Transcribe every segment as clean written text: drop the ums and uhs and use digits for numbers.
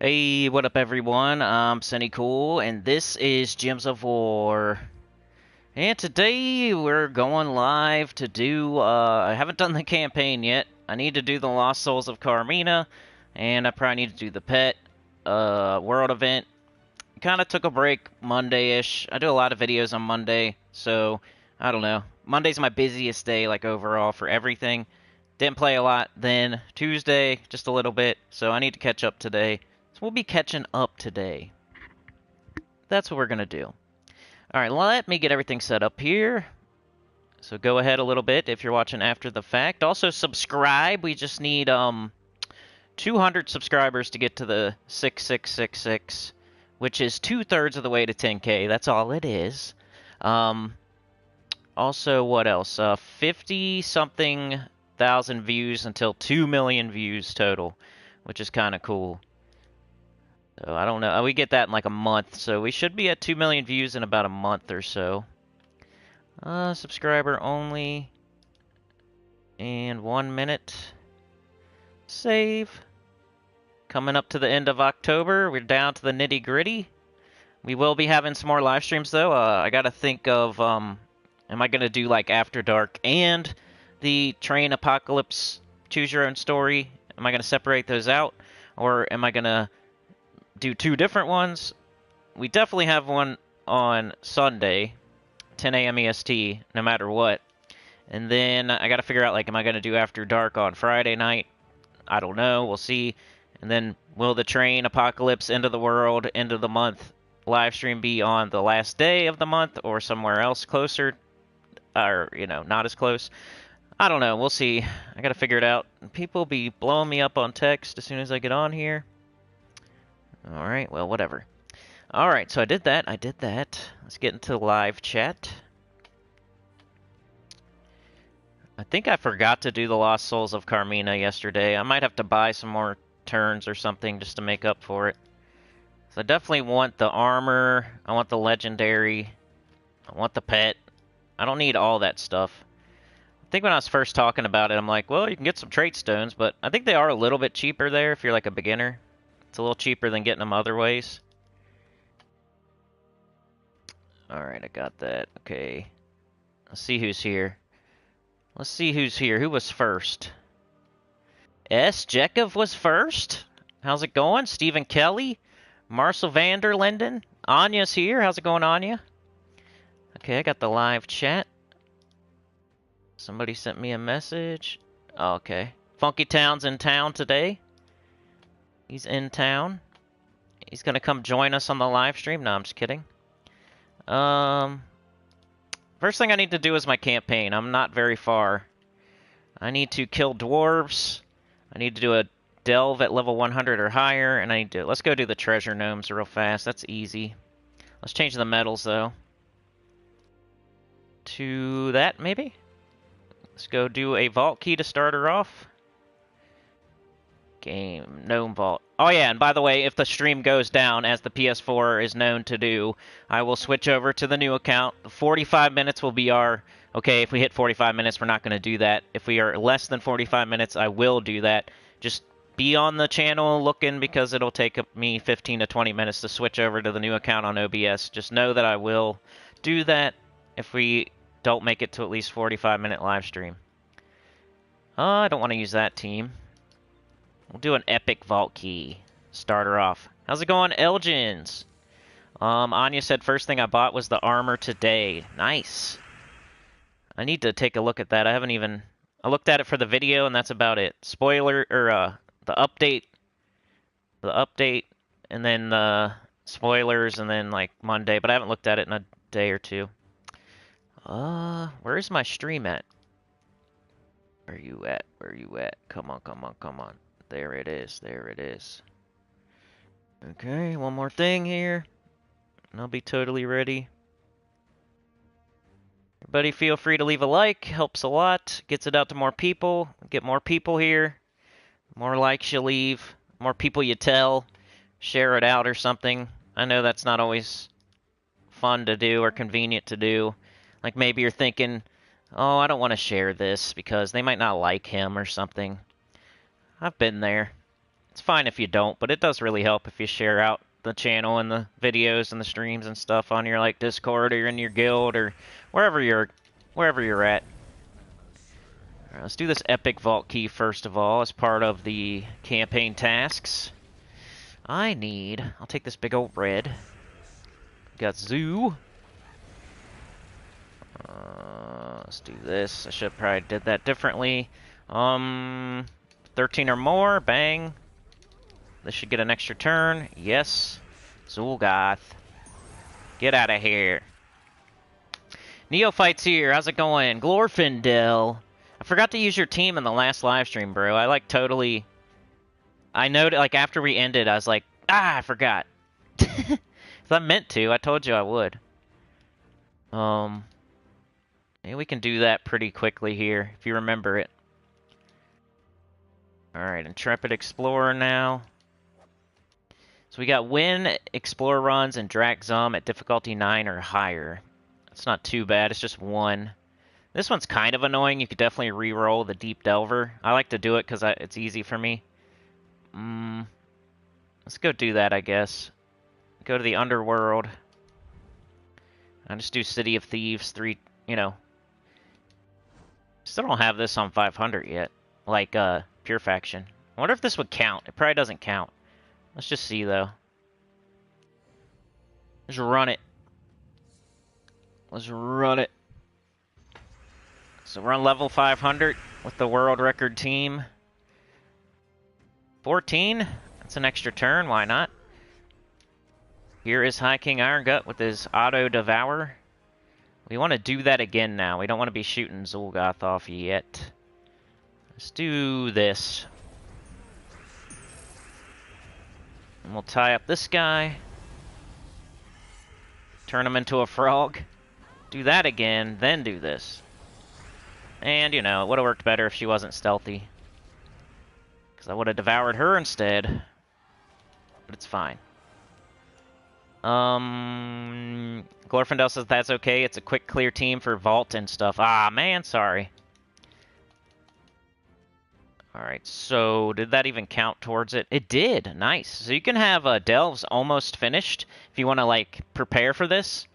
Hey, what up everyone? I'm Sinnycool, and this is Gems of War. And today we're going live to do, I haven't done the campaign yet. I need to do the Lost Souls of CARMINA, and I probably need to do the pet, world event. Kind of took a break Monday-ish. I do a lot of videos on Monday, so, I don't know. Monday's my busiest day, like, overall for everything. Didn't play a lot then. Tuesday, just a little bit, so I need to catch up today. So we'll be catching up today. That's what we're going to do. Alright, let me get everything set up here. So go ahead a little bit if you're watching after the fact. Also subscribe. We just need 200 subscribers to get to the 6666, which is 2/3 of the way to 10K. That's all it is. Also, what else? 50-something thousand views until 2 million views total, which is kind of cool. So I don't know. We get that in like a month, so we should be at 2 million views in about a month or so. Subscriber only. And 1 minute. Save. Coming up to the end of October. We're down to the nitty-gritty. We will be having some more live streams, though. I gotta think of, am I gonna do like After Dark and the Train Apocalypse Choose Your Own Story? Am I gonna separate those out? Or am I gonna do two different ones? We definitely have one on Sunday, 10 a.m. EST, no matter what. And then I gotta figure out, like, am I gonna do After Dark on Friday night? I don't know, we'll see. And then will the Train Apocalypse End of the World, End of the Month live stream be on the last day of the month or somewhere else closer? Or, you know, not as close? I don't know, we'll see. I gotta figure it out. People be blowing me up on text as soon as I get on here. Alright, well, whatever. Alright, so I did that. Let's get into live chat. I think I forgot to do the Lost Souls of CARMINA yesterday. I might have to buy some more turns or something just to make up for it. So I definitely want the armor. I want the legendary. I want the pet. I don't need all that stuff. I think when I was first talking about it, I'm like, well, you can get some trait stones, but I think they are a little bit cheaper there if you're like a beginner. It's a little cheaper than getting them other ways. Alright, I got that. Okay. Let's see who's here. Who was first? Jekov was first? How's it going? Stephen Kelly? Marcel van der Linden? Anya's here. How's it going, Anya? Okay, I got the live chat. Somebody sent me a message. Oh, okay. Funky Town's in town today. He's in town. He's gonna come join us on the live stream. No, I'm just kidding. First thing I need to do is my campaign. I'm not very far. I need to kill dwarves. I need to do a delve at level 100 or higher, and I need to... Let's go do the treasure gnomes real fast. That's easy. Let's change the medals, though. To that, maybe? Let's go do a vault key to start her off. Game, gnome vault. Oh yeah, and by the way, if the stream goes down, as the PS4 is known to do, I will switch over to the new account. 45 minutes will be our... Okay, if we hit 45 minutes, we're not going to do that. If we are less than 45 minutes, I will do that. Just be on the channel looking, because it'll take me 15 to 20 minutes to switch over to the new account on OBS. Just know that I will do that if we don't make it to at least 45-minute live stream. I don't want to use that team. We'll do an epic vault key. Start her off. How's it going, Elgins? Anya said first thing I bought was the armor today. Nice. I need to take a look at that. I haven't even... I looked at it for the video, and that's about it. Spoiler, or, the update. The update, and then the spoilers, and then, like, Monday. But I haven't looked at it in a day or two. Where's my stream at? Where you at? Where you at? Come on, come on, come on. There it is. There it is. Okay, one more thing here. And I'll be totally ready. Everybody feel free to leave a like. Helps a lot. Gets it out to more people. Get more people here. More likes you leave. More people you tell. Share it out or something. I know that's not always fun to do or convenient to do. Like maybe you're thinking, oh, I don't want to share this because they might not like him or something. I've been there. It's fine if you don't, but it does really help if you share out the channel and the videos and the streams and stuff on your like Discord or in your guild or wherever you're at. All right, let's do this epic vault key first of all as part of the campaign tasks. I'll take this big old red. Got zoo. Let's do this. I should have probably did that differently. 13 or more, bang. This should get an extra turn. Yes. Zul'Goth. Get out of here. Neophyte's here. How's it going? Glorfindel. I forgot to use your team in the last live stream, bro. I know, like, after we ended, I was like, I forgot. I meant to. I told you I would. Maybe we can do that pretty quickly here, if you remember it. Alright, Intrepid Explorer now. So we got win Explorer runs and Drakzum at difficulty 9 or higher. That's not too bad, it's just 1. This one's kind of annoying. You could definitely re-roll the Deep Delver. I like to do it because it's easy for me. Let's go do that, I guess. Go to the Underworld. I'll just do City of Thieves 3, you know. Still don't have this on 500 yet. Like, Pure Faction. I wonder if this would count. It probably doesn't count. Let's just see, though. Let's run it. Let's run it. So we're on level 500 with the world record team. 14? That's an extra turn. Why not? Here is High King Irongut with his Auto Devour. We want to do that again now. We don't want to be shooting Zul'Goth off yet. Let's do this. And we'll tie up this guy. Turn him into a frog. Do that again, then do this. And, you know, it would have worked better if she wasn't stealthy. Because I would have devoured her instead. But it's fine. Glorfindel says that's okay. It's a quick clear team for vault and stuff. Ah, man, sorry. Alright, so did that even count towards it? It did. Nice. So you can have delves almost finished if you want to, like, prepare for this.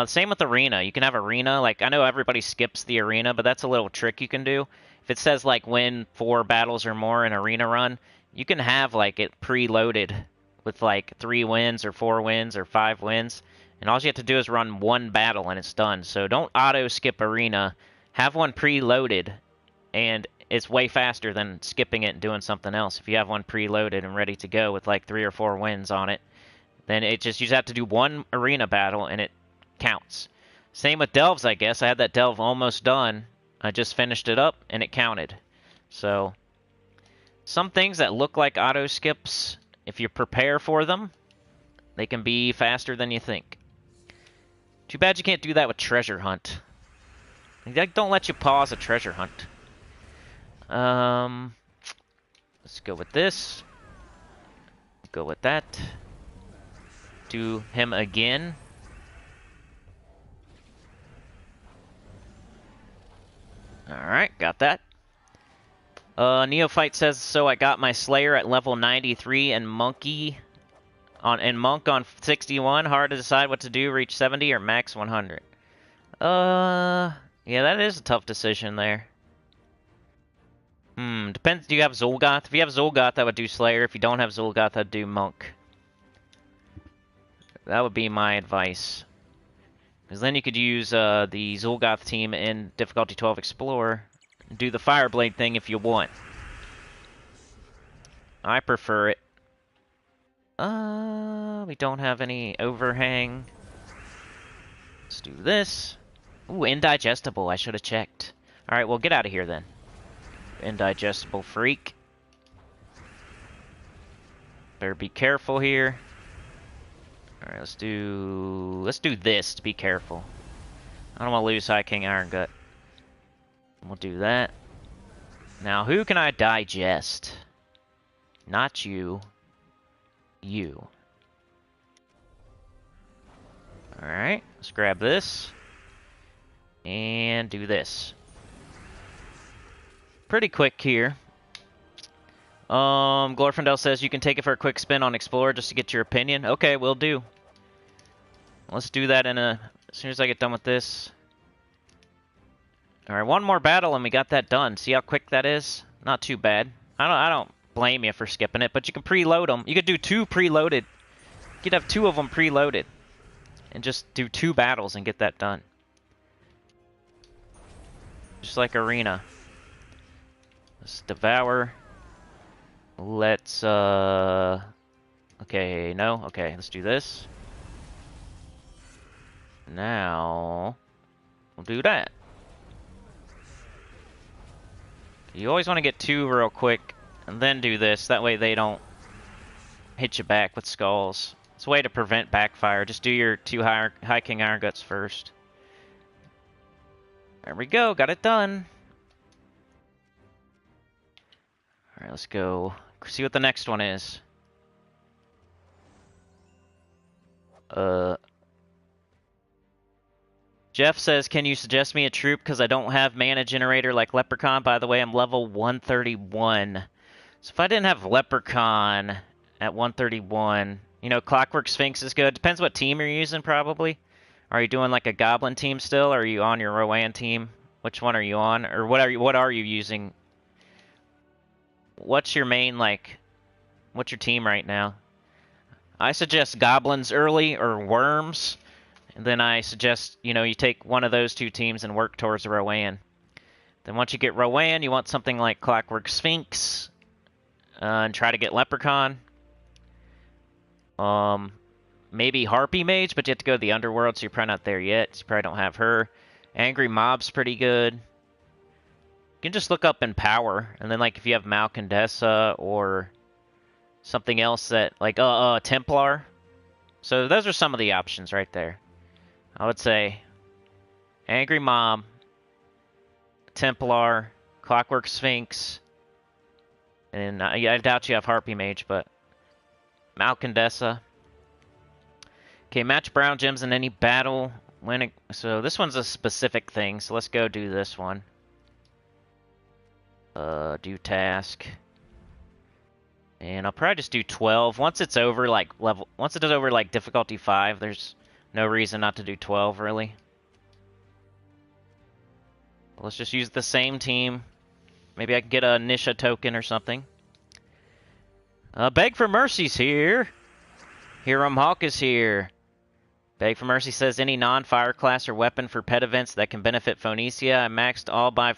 Same with arena. You can have arena. Like, I know everybody skips the arena, but that's a little trick you can do. If it says, like, win 4 battles or more in arena run, you can have, like, it preloaded with, like, 3 wins or 4 wins or 5 wins. And all you have to do is run 1 battle and it's done. So don't auto-skip arena. Have one preloaded, and it's way faster than skipping it and doing something else. If you have one preloaded and ready to go with, like, 3 or 4 wins on it, then you just have to do 1 arena battle and it counts. Same with delves, I guess. I had that delve almost done. I just finished it up and it counted. So some things that look like auto skips, if you prepare for them, they can be faster than you think. Too bad you can't do that with treasure hunt. They don't let you pause a treasure hunt. Let's go with this. Go with that. Do him again. Alright, got that. Neophyte says, so I got my Slayer at level 93 and Monk on 61. Hard to decide what to do, reach 70 or max 100. Yeah, that is a tough decision there. Depends, do you have Zul'Goth? If you have Zul'Goth, I would do Slayer. If you don't have Zul'Goth, I'd do Monk. That would be my advice. Because then you could use the Zul'Goth team in difficulty 12 Explorer and do the Fireblade thing if you want. I prefer it. We don't have any overhang. Let's do this. Ooh, indigestible. I should have checked. Alright, well, get out of here then. Indigestible freak. Better be careful here. Alright, let's do this to be careful. I don't want to lose High King Irongut. We'll do that. Now, who can I digest? Not you. You. Alright, let's grab this. And do this. Pretty quick here. Glorfindel says you can take it for a quick spin on Explorer just to get your opinion. Okay, will do. Let's do that as soon as I get done with this. Alright, one more battle and we got that done. See how quick that is? Not too bad. I don't blame you for skipping it, but you can preload them. You could do 2 preloaded. You could have 2 of them preloaded. And just do 2 battles and get that done. Just like Arena. Let's devour. Let's, okay, no? Okay, let's do this. Now, we'll do that. You always want to get 2 real quick, and then do this. That way they don't hit you back with skulls. It's a way to prevent backfire. Just do your 2 High King Iron Guts first. There we go, got it done. Alright, let's go see what the next one is. Jeff says, can you suggest me a troop because I don't have mana generator like Leprechaun? By the way, I'm level 131. So if I didn't have Leprechaun at 131, you know, Clockwork Sphinx is good. Depends what team you're using, probably. Are you doing like a Goblin team still, or are you on your Rowan team? Which one are you on? Or what are you using? What's your main, like, what's your team right now? I suggest Goblins early, or Worms. And then I suggest, you know, you take one of those 2 teams and work towards Rowan. Then once you get Rowan, you want something like Clockwork Sphinx. And try to get Leprechaun. Maybe Harpy Mage, but you have to go to the Underworld, so you're probably not there yet. So you probably don't have her. Angry Mob's pretty good. You can just look up in Power. And then, like, if you have Malcondessa or something else that, like, Templar. So those are some of the options right there. I would say Angry Mob, Templar, Clockwork Sphinx, and I doubt you have Harpy Mage, but Malcondessa. Okay, match Brown Gems in any battle. So this one's a specific thing, so let's go do this one. Do task. And I'll probably just do 12. Once it's over, like, difficulty 5, there's no reason not to do 12, really. Let's just use the same team. Maybe I can get a Nisha token or something. Beg for Mercy's here. Hiram Hawk is here. Beg for Mercy says, any non-fire class or weapon for pet events that can benefit Phoenicia. I maxed all by...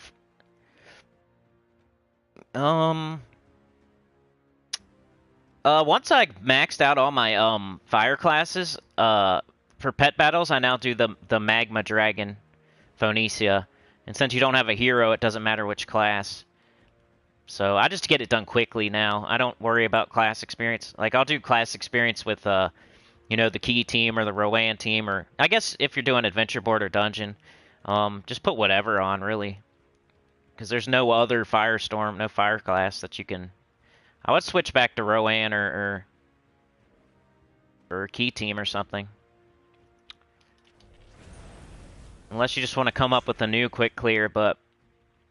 once I maxed out all my, fire classes, for pet battles, I now do the Magma Dragon Phoenicia. And since you don't have a hero, it doesn't matter which class. So I just get it done quickly now. I don't worry about class experience. Like, I'll do class experience with, you know, the Key team or the Rowan team. Or, I guess if you're doing Adventure Board or Dungeon, just put whatever on, really. Because there's no other Firestorm, no fire class that you can... I would switch back to Rowan or Key team or something. Unless you just want to come up with a new quick clear, but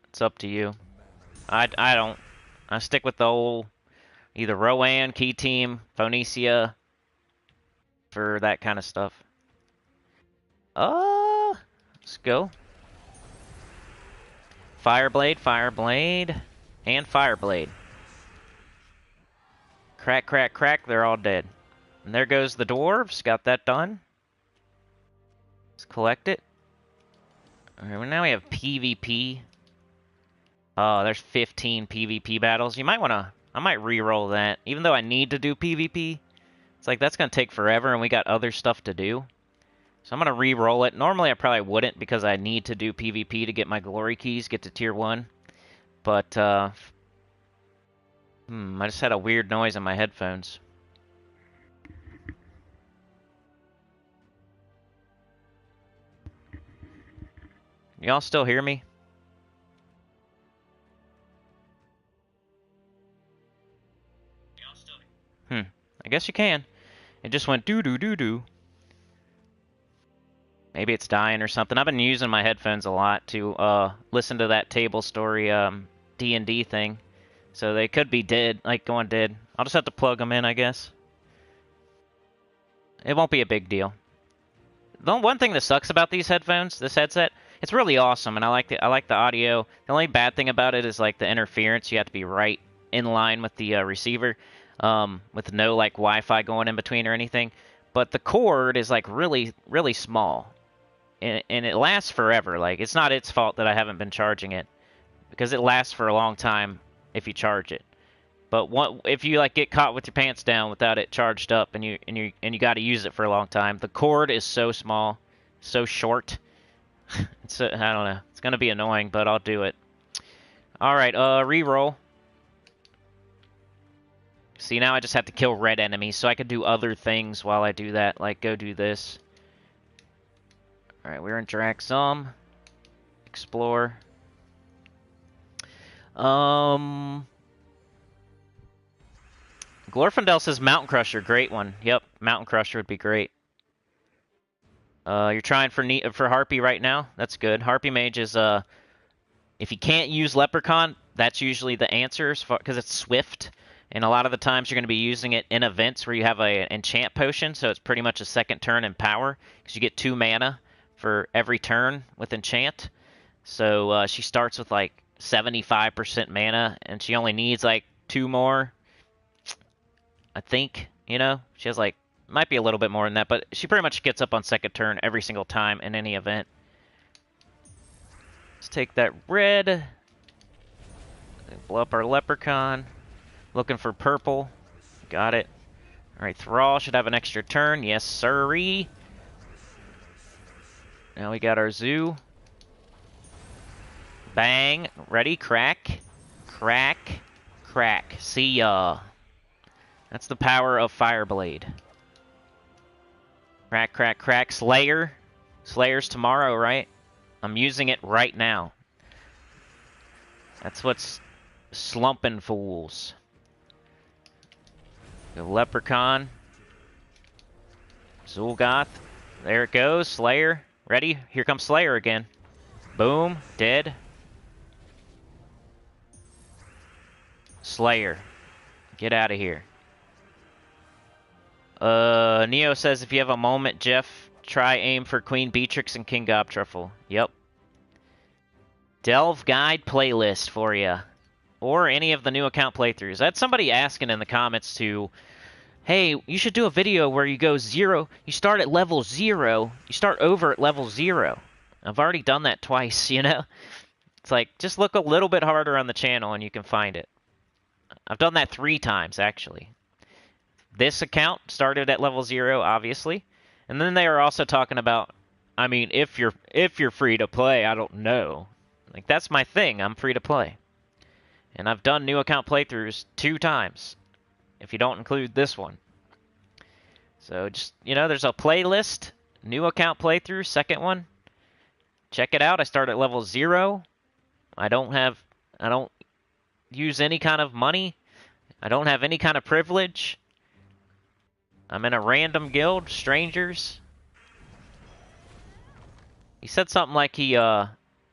it's up to you. I don't. I stick with the old either Rowan, Key team, Phoenicia for that kind of stuff. Let's go. Fireblade, Fireblade, and Fireblade. Crack, crack, crack, they're all dead. And there goes the dwarves, got that done. Let's collect it. Alright, well now we have PvP. Oh, there's 15 PvP battles. You might want to... I might re-roll that. Even though I need to do PvP. It's like, that's going to take forever, and we got other stuff to do. So I'm going to re-roll it. Normally I probably wouldn't, because I need to do PvP to get my glory keys, get to tier 1. But, I just had a weird noise in my headphones. Y'all still hear me? I guess you can. It just went doo-doo-doo-doo. Maybe it's dying or something. I've been using my headphones a lot to listen to that table story D&D thing. So they could be dead, like going dead. I'll just have to plug them in, I guess. It won't be a big deal. The one thing that sucks about these headphones, this headset, it's really awesome, and I like the audio. The only bad thing about it is like the interference. You have to be right in line with the receiver, with no like Wi-Fi going in between or anything. But the cord is like really, really small, and it lasts forever. Like it's not its fault that I haven't been charging it, because it lasts for a long time if you charge it. But if you like get caught with your pants down without it charged up, and you got to use it for a long time, the cord is so small, so short. I don't know. It's gonna be annoying, but I'll do it. All right, reroll. See, now I just have to kill red enemies, so I can do other things while I do that, like go do this. All right, we're in Draxum. Explore. Glorfindel says Mountain Crusher, great one. Yep, Mountain Crusher would be great. You're trying for Harpy right now? That's good. Harpy Mage is, if you can't use Leprechaun, that's usually the answer, because it's swift. And a lot of the times you're going to be using it in events where you have an enchant potion, so it's pretty much a second turn in power, because you get 2 mana for every turn with enchant. So she starts with like 75% mana, and she only needs like 2 more. I think, you know, she has like, might be a little bit more than that, but she pretty much gets up on second turn every single time in any event. Let's take that red. Blow up our Leprechaun. Looking for purple. Got it. Alright, Thrall should have an extra turn. Yes, sirree. Now we got our Zoo. Bang. Ready? Crack. Crack. Crack. See ya. That's the power of Fireblade. Crack, crack, crack. Slayer. Slayer's tomorrow, right? I'm using it right now. That's what's slumping fools. Go Leprechaun. Zul'Goth. There it goes. Slayer. Ready? Here comes Slayer again. Boom. Dead. Slayer. Get out of here. Neo says, if you have a moment, Jeff, try aim for Queen Beatrix and King Gobtruffle. Yep. Delve Guide playlist for you. Or any of the new account playthroughs. I had somebody asking in the comments to, hey, you should do a video where you go 0, you start at level 0, you start over at level 0. I've already done that twice, you know? It's like, just look a little bit harder on the channel and you can find it. I've done that 3 times, actually. This account started at level 0, obviously. And then they are also talking about, I mean, if you're free to play, I don't know. Like, that's my thing. I'm free to play. And I've done new account playthroughs 2 times, if you don't include this one. So just, you know, there's a playlist, new account playthrough, second one. Check it out. I start at level 0. I don't use any kind of money. I don't have any kind of privilege. I'm in a random guild, strangers. He said something like I'm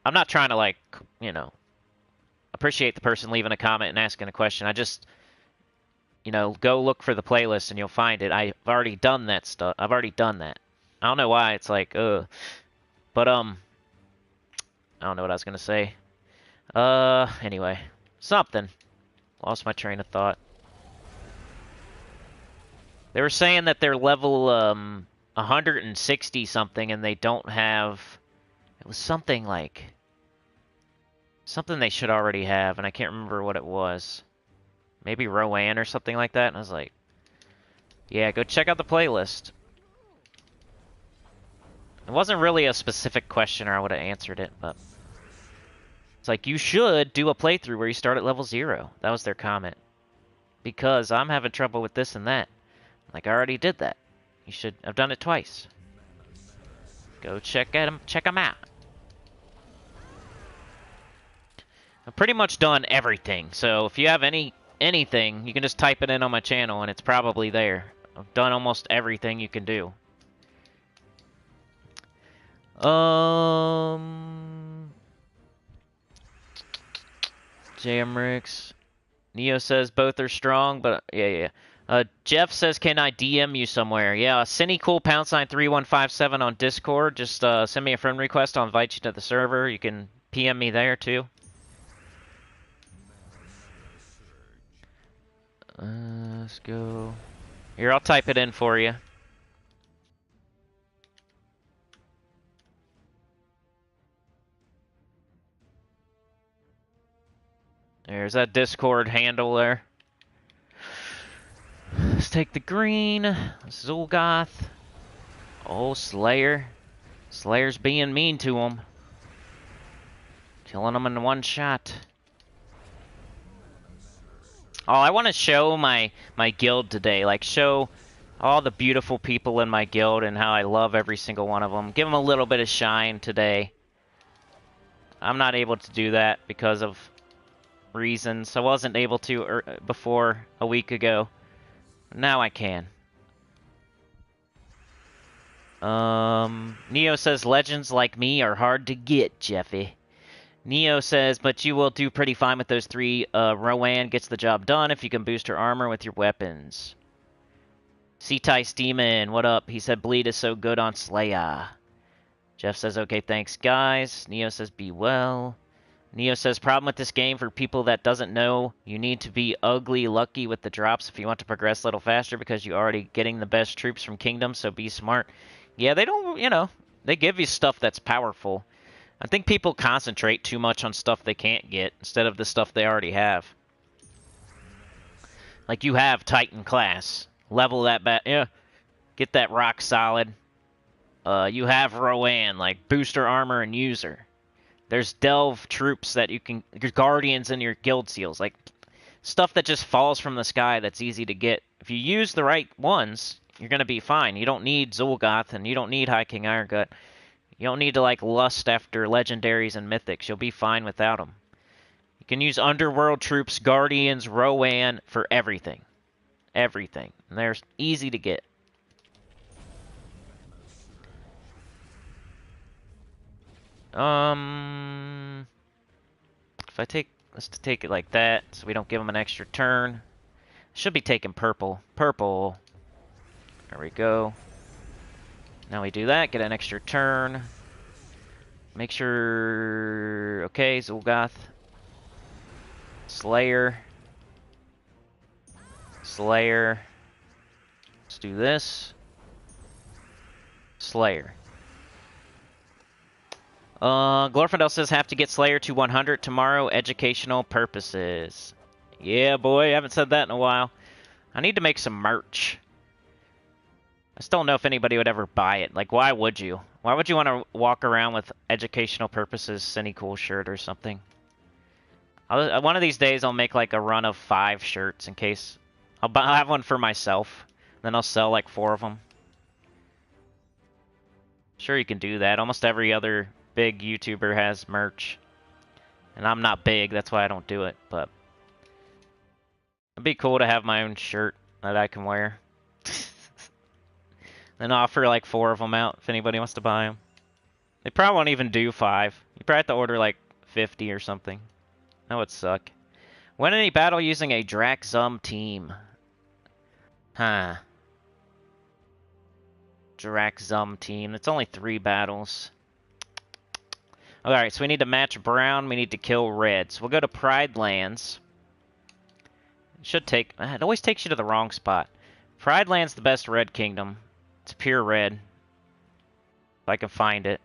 not trying to, like, you know, appreciate the person leaving a comment and asking a question. I just, you know, go look for the playlist and you'll find it. I've already done that stuff. I've already done that. I don't know why it's like, But, I don't know what I was going to say. Anyway. Something. Lost my train of thought. They were saying that they're level 160 something and they don't have... It was something like... Something they should already have, and I can't remember what it was. Maybe Rowan or something like that, and I was like... Yeah, go check out the playlist. It wasn't really a specific question or I would have answered it, but... It's like, you should do a playthrough where you start at level 0. That was their comment. Because I'm having trouble with this and that. Like, I already did that. You should... I've done it twice. Go check them out. I've pretty much done everything. So if you have anything, you can just type it in on my channel and it's probably there. I've done almost everything you can do. Jamrix. Neo says both are strong, but yeah. Jeff says, can I DM you somewhere? Yeah, Sinnycool #3157 on Discord. Just send me a friend request. I'll invite you to the server. You can PM me there too. Let's go. Here, I'll type it in for you. There's that Discord handle there. Let's take the green. Zul'Goth. Oh, Slayer. Slayer's being mean to him. Killing him in one shot. Oh, I want to show my guild today. Like, show all the beautiful people in my guild and how I love every single one of them. Give them a little bit of shine today. I'm not able to do that because of reasons. I wasn't able to before a week ago. Now I can. Neo says legends like me are hard to get, Jeffy. Neo says, but you will do pretty fine with those 3. Rowan gets the job done if you can boost her armor with your weapons. C-Tice Demon, what up? He said bleed is so good on Slayer. Jeff says, okay, thanks, guys. Neo says, be well. Neo says, problem with this game for people that doesn't know, you need to be ugly lucky with the drops if you want to progress a little faster because you're already getting the best troops from Kingdom, so be smart. Yeah, they don't, you know, they give you stuff that's powerful. I think people concentrate too much on stuff they can't get instead of the stuff they already have. Like you have Titan class. Level that back. Yeah. Get that rock solid. You have Rowan, like booster armor and user. There's delve troops that you can, your guardians and your guild seals, like stuff that just falls from the sky that's easy to get. If you use the right ones, you're gonna be fine. You don't need Zul'Goth and you don't need High King Irongut. You don't need to like lust after legendaries and mythics. You'll be fine without them. You can use underworld troops, guardians, Rowan for everything. Everything. And they're easy to get. If I take, let's take it like that, so we don't give them an extra turn. Should be taking purple. Purple. There we go. Now we do that, get an extra turn. Make sure, okay, Zul'Goth. Slayer. Slayer. Let's do this. Slayer. Glorfindel says have to get Slayer to 100 tomorrow, educational purposes. Yeah, boy, I haven't said that in a while. I need to make some merch. I still don't know if anybody would ever buy it. Like, why would you? Why would you want to walk around with educational purposes Sinnycool shirt or something? One of these days I'll make like a run of 5 shirts in case. I'll have one for myself. Then I'll sell like 4 of them. Sure, you can do that. Almost every other big YouTuber has merch. And I'm not big, that's why I don't do it. But it'd be cool to have my own shirt that I can wear. Then offer like 4 of them out if anybody wants to buy them. They probably won't even do 5. You probably have to order like 50 or something. That would suck. Win any battle using a Draxum team. Huh. Draxum team. It's only 3 battles. Alright, so we need to match brown. We need to kill red. So we'll go to Pride Lands. It should take... It always takes you to the wrong spot. Pride Land's the best red kingdom. It's pure red. If I can find it.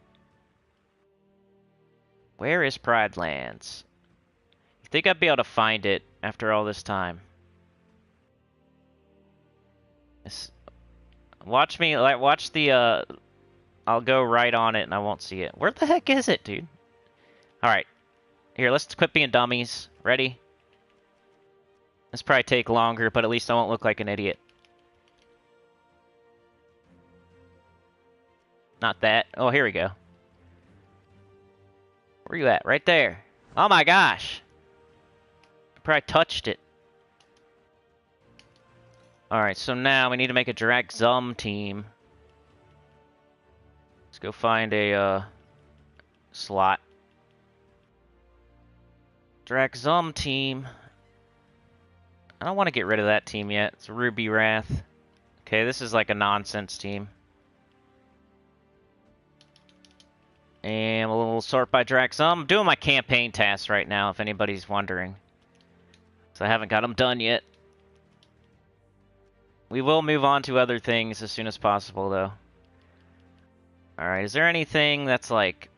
Where is Pride Lands? You think I'd be able to find it after all this time? Watch me, like, watch the, I'll go right on it and I won't see it. Where the heck is it, dude? Alright. Here, let's quit being dummies. Ready? This probably take longer, but at least I won't look like an idiot. Not that. Oh, here we go. Where you at? Right there. Oh my gosh. I probably touched it. Alright, so now we need to make a Draxum team. Let's go find a slot. Draxum team. I don't want to get rid of that team yet. It's Ruby Wrath. Okay, this is like a nonsense team. And a little sort by Drax. I'm doing my campaign tasks right now, if anybody's wondering. So I haven't got them done yet. We will move on to other things as soon as possible, though. Alright, is there anything that's like...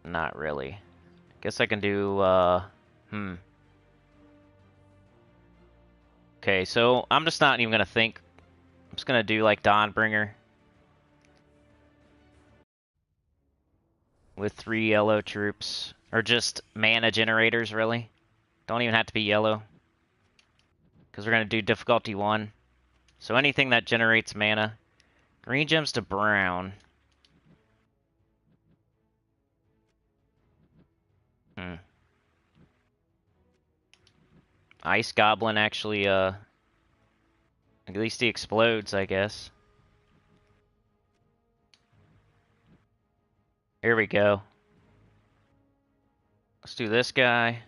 Not really. Guess I can do, Okay, so I'm just not even gonna think. I'm just gonna do like Dawnbringer. With 3 yellow troops. Or just mana generators, really. Don't even have to be yellow. Because we're gonna do difficulty 1. So anything that generates mana. Green gems to brown. Ice Goblin actually, at least he explodes, I guess. Here we go. Let's do this guy.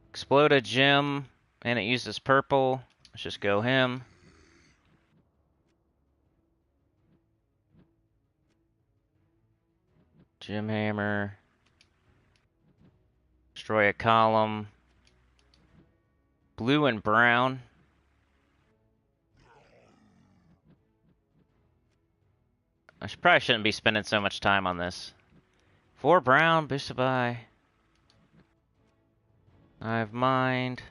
Explode a gem, and it uses purple. Let's just go him. Gem hammer. Destroy a column. Blue and brown. I probably shouldn't be spending so much time on this. 4 brown, boosted by... I have mind.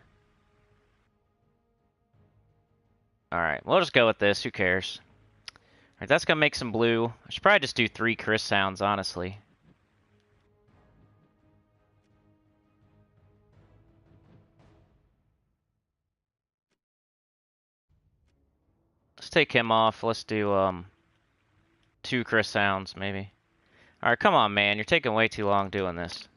Alright, we'll just go with this. Who cares? Alright, that's gonna make some blue. I should probably just do 3 Chris sounds, honestly. Let's take him off. Let's do, 2 Chris sounds, maybe. Alright, come on, man. You're taking way too long doing this.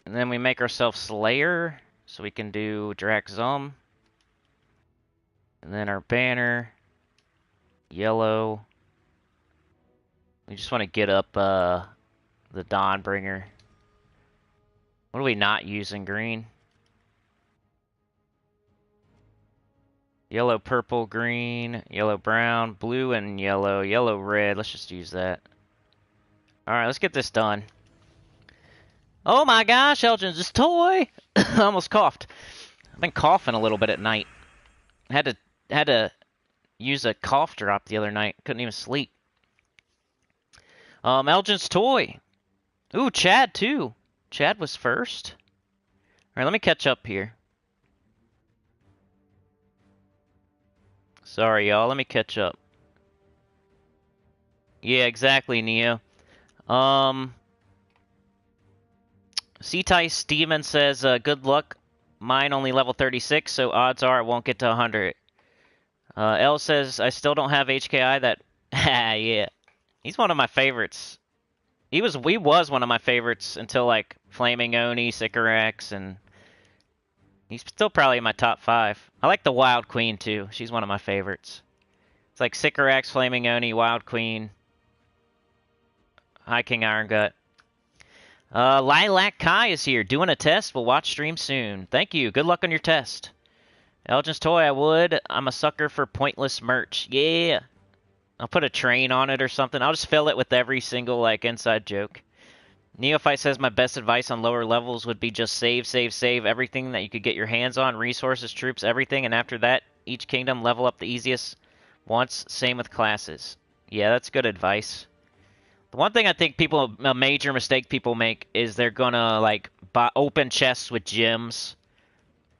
And then we make ourselves Slayer, so we can do Draxum. And then our banner, yellow. We just want to get up the Dawnbringer. What are we not using? Green? Yellow, purple, green, yellow, brown, blue, and yellow. Yellow, red. Let's just use that. Alright, let's get this done. Oh my gosh, Elgin's toy! I almost coughed. I've been coughing a little bit at night. Had to use a cough drop the other night. Couldn't even sleep. Elgin's toy. Ooh, Chad too. Chad was first. Alright, let me catch up here. Sorry, y'all. Let me catch up. Yeah, exactly, Neo. C-Tice Steven says, good luck. Mine only level 36, so odds are it won't get to 100. L says, I still don't have HKI that... yeah. He's one of my favorites. He was one of my favorites until, like, Flaming Oni, Sycorax, and... He's still probably in my top 5. I like the Wild Queen, too. She's one of my favorites. It's like Sycorax, Flaming Oni, Wild Queen, High King Iron Gut. Lilac Kai is here, doing a test. We'll watch stream soon. Thank you. Good luck on your test. Elgin's toy, I would. I'm a sucker for pointless merch. Yeah. I'll put a train on it or something. I'll just fill it with every single, like, inside joke. Neophyte says my best advice on lower levels would be just save everything that you could get your hands on. Resources, troops, everything. And after that, each kingdom level up the easiest once. Same with classes. Yeah, that's good advice. The one thing I think a major mistake people make is they're gonna, like, open chests with gems.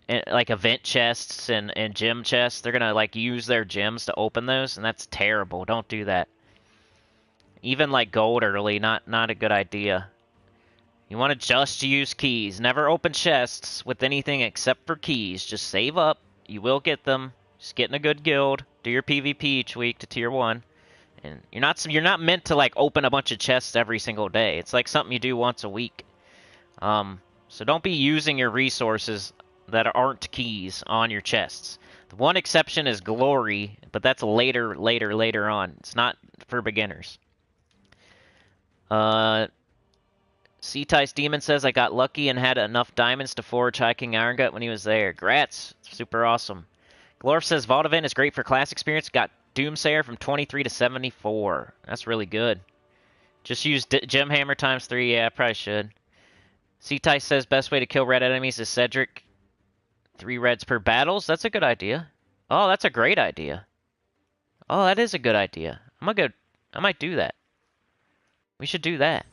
Like, event chests and gem chests. They're gonna, like, use their gems to open those, and that's terrible. Don't do that. Even, like, gold early, not a good idea. You want to just use keys. Never open chests with anything except for keys. Just save up. You will get them. Just get in a good guild. Do your PvP each week to tier 1. And you're not meant to, like, open a bunch of chests every single day. It's like something you do once a week. So don't be using your resources that aren't keys on your chests. The one exception is Glory, but that's later on. It's not for beginners. C-Tice Demon says, I got lucky and had enough diamonds to forge High King Iron Gut when he was there. Grats. Super awesome. Glorf says, Vault Event is great for class experience. Got Doomsayer from 23 to 74. That's really good. Just use Gem Hammer times 3. Yeah, I probably should. C-Tice says, best way to kill red enemies is Cedric. 3 reds per battles. That's a good idea. Oh, that's a great idea. Oh, that is a good idea. I might do that. We should do that.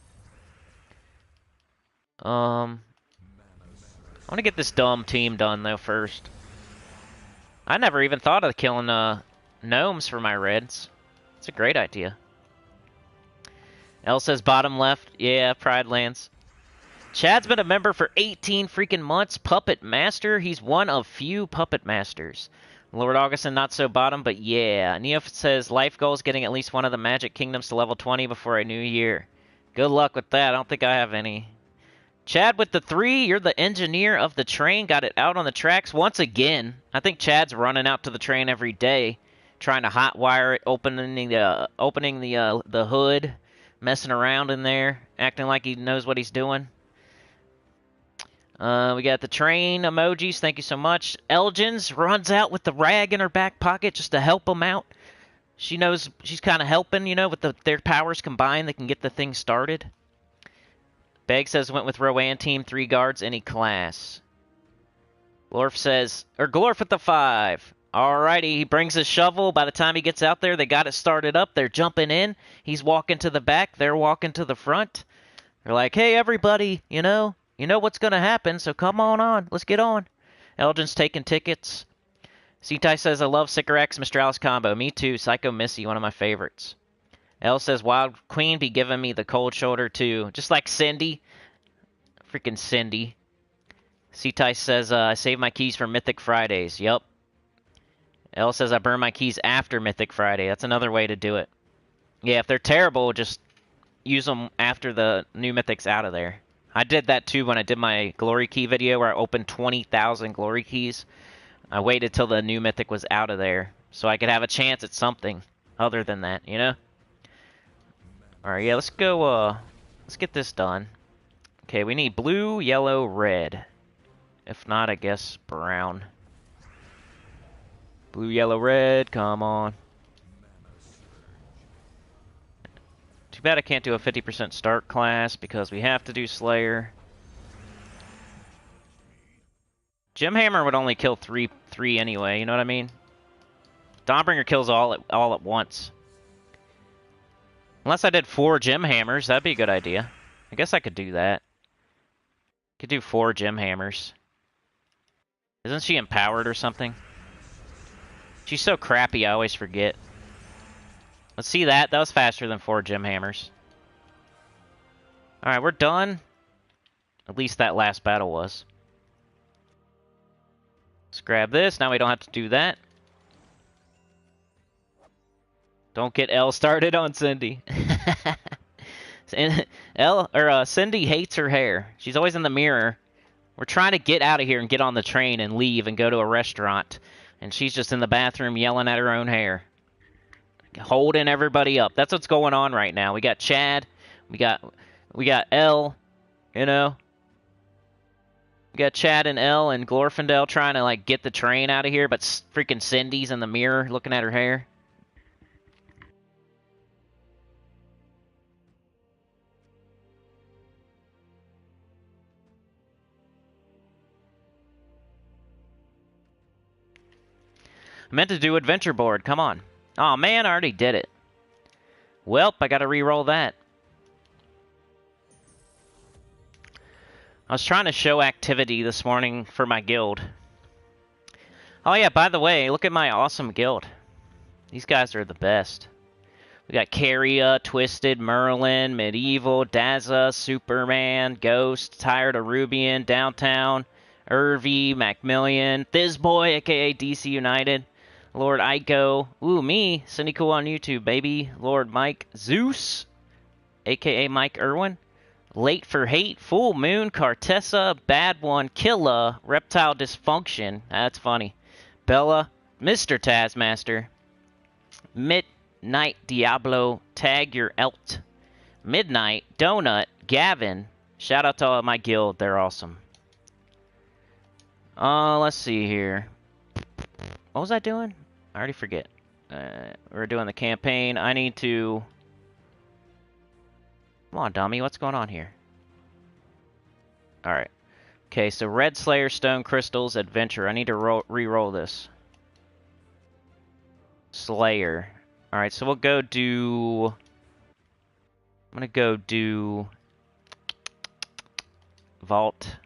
I want to get this dumb team done, though, first. I never even thought of killing gnomes for my reds. It's a great idea. L says bottom left. Yeah, Pride Lands. Chad's been a member for 18 freaking months. Puppet Master. He's one of few Puppet Masters. Lord Augustin, not so bottom, but yeah. Neoph says life goal is getting at least one of the Magic Kingdoms to level 20 before a new year. Good luck with that. I don't think I have any. Chad with the 3. You're the engineer of the train. Got it out on the tracks once again. I think Chad's running out to the train every day, trying to hotwire it, opening the hood, messing around in there, acting like he knows what he's doing. We got the train emojis. Thank you so much. Elgins runs out with the rag in her back pocket just to help him out. She knows she's kind of helping, you know, with their powers combined, they can get the thing started. Beg says went with Rowan team, 3 guards, any class. Glorf says, or Glorf with the 5. Alrighty, he brings his shovel. By the time he gets out there, they got it started up. They're jumping in. He's walking to the back. They're walking to the front. They're like, hey, everybody, you know what's going to happen, so come on. Let's get on. Elgin's taking tickets. C-Tai says, I love Sycorax Mistralis combo. Me too. Psycho Missy, one of my favorites. L says, Wild Queen be giving me the cold shoulder too. Just like Cindy. Freaking Cindy. C-Tai says, I save my keys for Mythic Fridays. Yup. L says, I burn my keys after Mythic Friday. That's another way to do it. Yeah, if they're terrible, just use them after the new Mythic's out of there. I did that too when I did my Glory Key video where I opened 20,000 Glory Keys. I waited till the new Mythic was out of there so I could have a chance at something other than that, you know? Alright, yeah, let's go, let's get this done. Okay, we need blue, yellow, red. If not, I guess brown. Blue, yellow, red, come on. Too bad I can't do a 50% start class because we have to do Slayer. Gemhammer would only kill 3 anyway, you know what I mean? Dawnbringer kills all at once. Unless I did 4 Gemhammers, that'd be a good idea. I guess I could do that. Could do 4 Gemhammers. Isn't she empowered or something? She's so crappy, I always forget. Let's see that. That was faster than 4 Gemhammers. Alright, we're done. At least that last battle was. Let's grab this. Now we don't have to do that. Don't get L started on Cindy. Cindy hates her hair. She's always in the mirror. We're trying to get out of here and get on the train and leave and go to a restaurant. And she's just in the bathroom yelling at her own hair. Holding everybody up. That's what's going on right now. We got Chad. We got L. You know? We got Chad and L and Glorfindel trying to, like, get the train out of here, but freaking Cindy's in the mirror looking at her hair. I meant to do Adventure Board. Come on. Oh man, I already did it. Welp, I gotta re-roll that. I was trying to show activity this morning for my guild. Oh yeah, by the way, look at my awesome guild. These guys are the best. We got Caria, Twisted, Merlin, Medieval, Dazza, Superman, Ghost, Tired of Rubian, Downtown, Irvy, Macmillian, Thizboy, aka DC United, Lord Ico, ooh, me, Sinnycool on YouTube, baby, Lord Mike, Zeus, aka Mike Irwin, Late for Hate, Full Moon, Cartessa, Bad One, Killa, Reptile Dysfunction, that's funny, Bella, Mr. Taskmaster. Midnight Diablo, tag your elt. Midnight, Donut, Gavin. Shout out to all my guild, they're awesome. Let's see here. What was I doing? I already forget. We're doing the campaign. I need to... Come on, dummy, what's going on here? Alright. Okay, so Red Slayer, Stone Crystals, Adventure. I need to re-roll this. Slayer. Alright, so we'll go do... I'm gonna go do... Vault.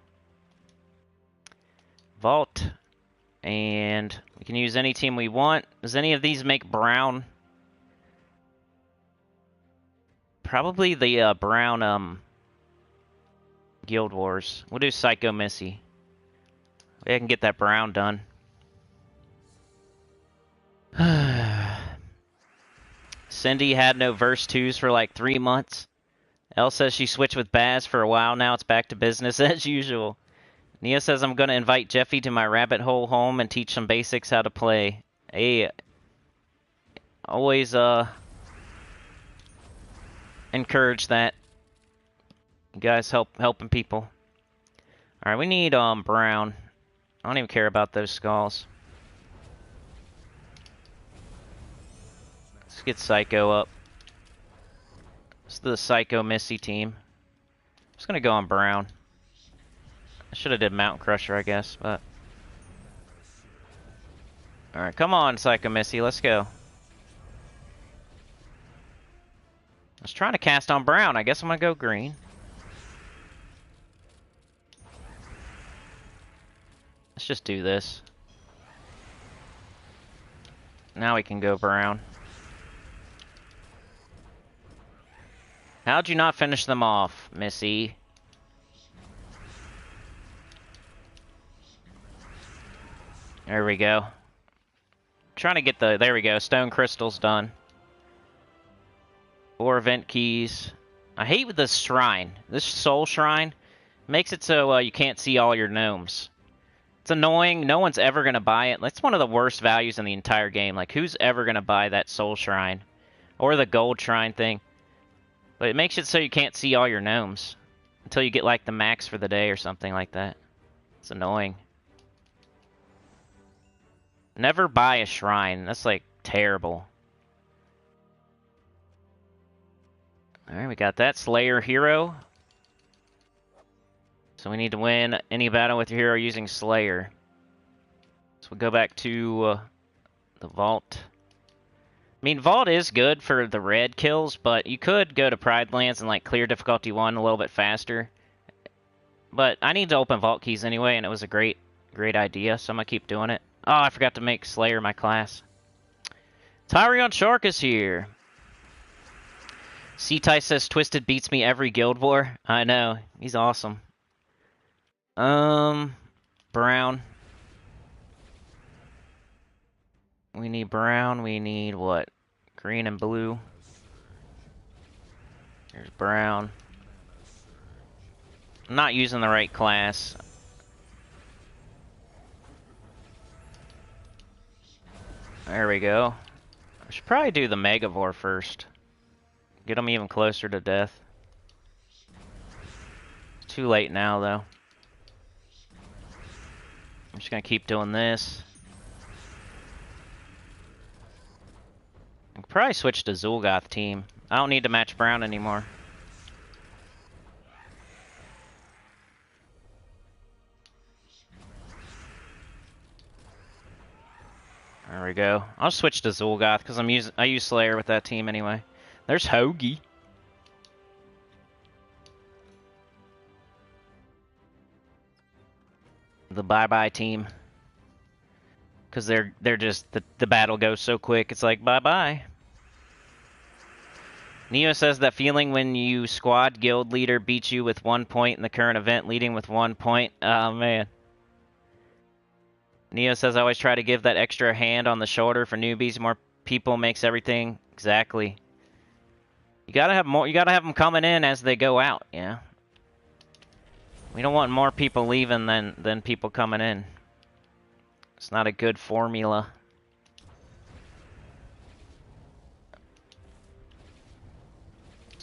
Vault. And we can use any team we want. Does any of these make brown? Probably the brown Guild Wars. We'll do Psycho Missy. I can get that brown done. Cindy had no verse 2s for like 3 months. Elle says she switched with Baz for a while now. It's back to business as usual. Nia says I'm going to invite Jeffy to my rabbit hole home and teach some basics how to play. Hey, always encourage that. You guys helping people. All right, we need brown. I don't even care about those skulls. Let's get Psycho up. This is the Psycho Missy team. I'm just gonna go on brown. I should have did Mountain Crusher, I guess, but... Alright, come on, Psycho Missy, let's go. I was trying to cast on brown. I guess I'm gonna go green. Let's just do this. Now we can go brown. How'd you not finish them off, Missy? There we go. Trying to get the... There we go. Stone crystals done. 4 event keys. I hate with this shrine. This soul shrine makes it so you can't see all your gnomes. It's annoying. No one's ever going to buy it. That's one of the worst values in the entire game. Like, who's ever going to buy that soul shrine? Or the gold shrine thing. But it makes it so you can't see all your gnomes. Until you get, like, the max for the day or something like that. It's annoying. Never buy a shrine. That's, like, terrible. Alright, we got that. Slayer hero. So we need to win any battle with your hero using Slayer. So we'll go back to the Vault. I mean, Vault is good for the red kills, but you could go to Pride Lands and, like, clear difficulty 1 a little bit faster. But I need to open Vault keys anyway, and it was a great idea, so I'm going to keep doing it. Oh, I forgot to make Slayer my class. Tyrion Shark is here. C-Ty says Twisted beats me every Guild War. I know. He's awesome. Brown. We need brown. We need what? Green and blue. There's brown. I'm not using the right class. There we go. I should probably do the Megavore first. Get them even closer to death. It's too late now, though. I'm just gonna keep doing this. I could probably switch to Zul'Goth team. I don't need to match brown anymore. There we go. I'll switch to Zul'Goth because I use Slayer with that team anyway. There's Hoagie. The bye-bye team. Because they're just the battle goes so quick. It's like bye-bye. Neo says that feeling when you squad guild leader beats you with 1 point in the current event, leading with 1 point. Oh man. Neo says I always try to give that extra hand on the shoulder for newbies. More people makes everything exactly. You gotta have more. You gotta have them coming in as they go out. Yeah. We don't want more people leaving than people coming in. It's not a good formula.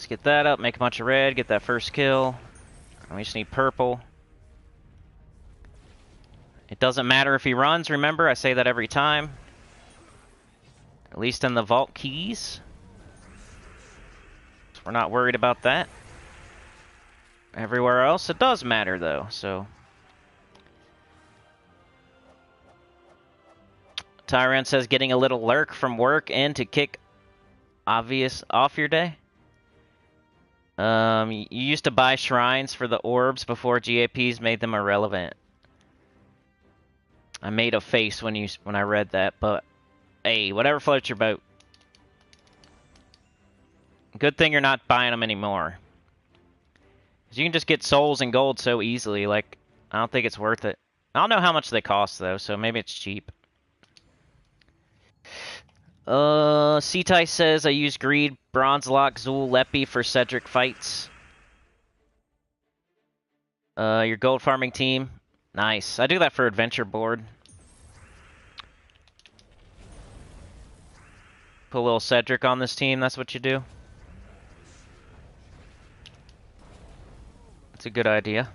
Let's get that up, make a bunch of red, get that first kill. We just need purple. It doesn't matter if he runs, remember, I say that every time. At least in the vault keys. So we're not worried about that. Everywhere else, it does matter, though, so... Tyrant says getting a little lurk from work in to kick obvious off your day. You used to buy shrines for the orbs before GAPs made them irrelevant. I made a face when I read that, but hey, whatever floats your boat. Good thing you're not buying them anymore. 'Cause you can just get souls and gold so easily, like, I don't think it's worth it. I don't know how much they cost, though, so maybe it's cheap. C-Ty says, I use Greed, Bronze Lock, Zul, Leppy for Cedric fights. Your gold farming team. Nice. I do that for Adventure Board. Put a little Cedric on this team, that's what you do. That's a good idea.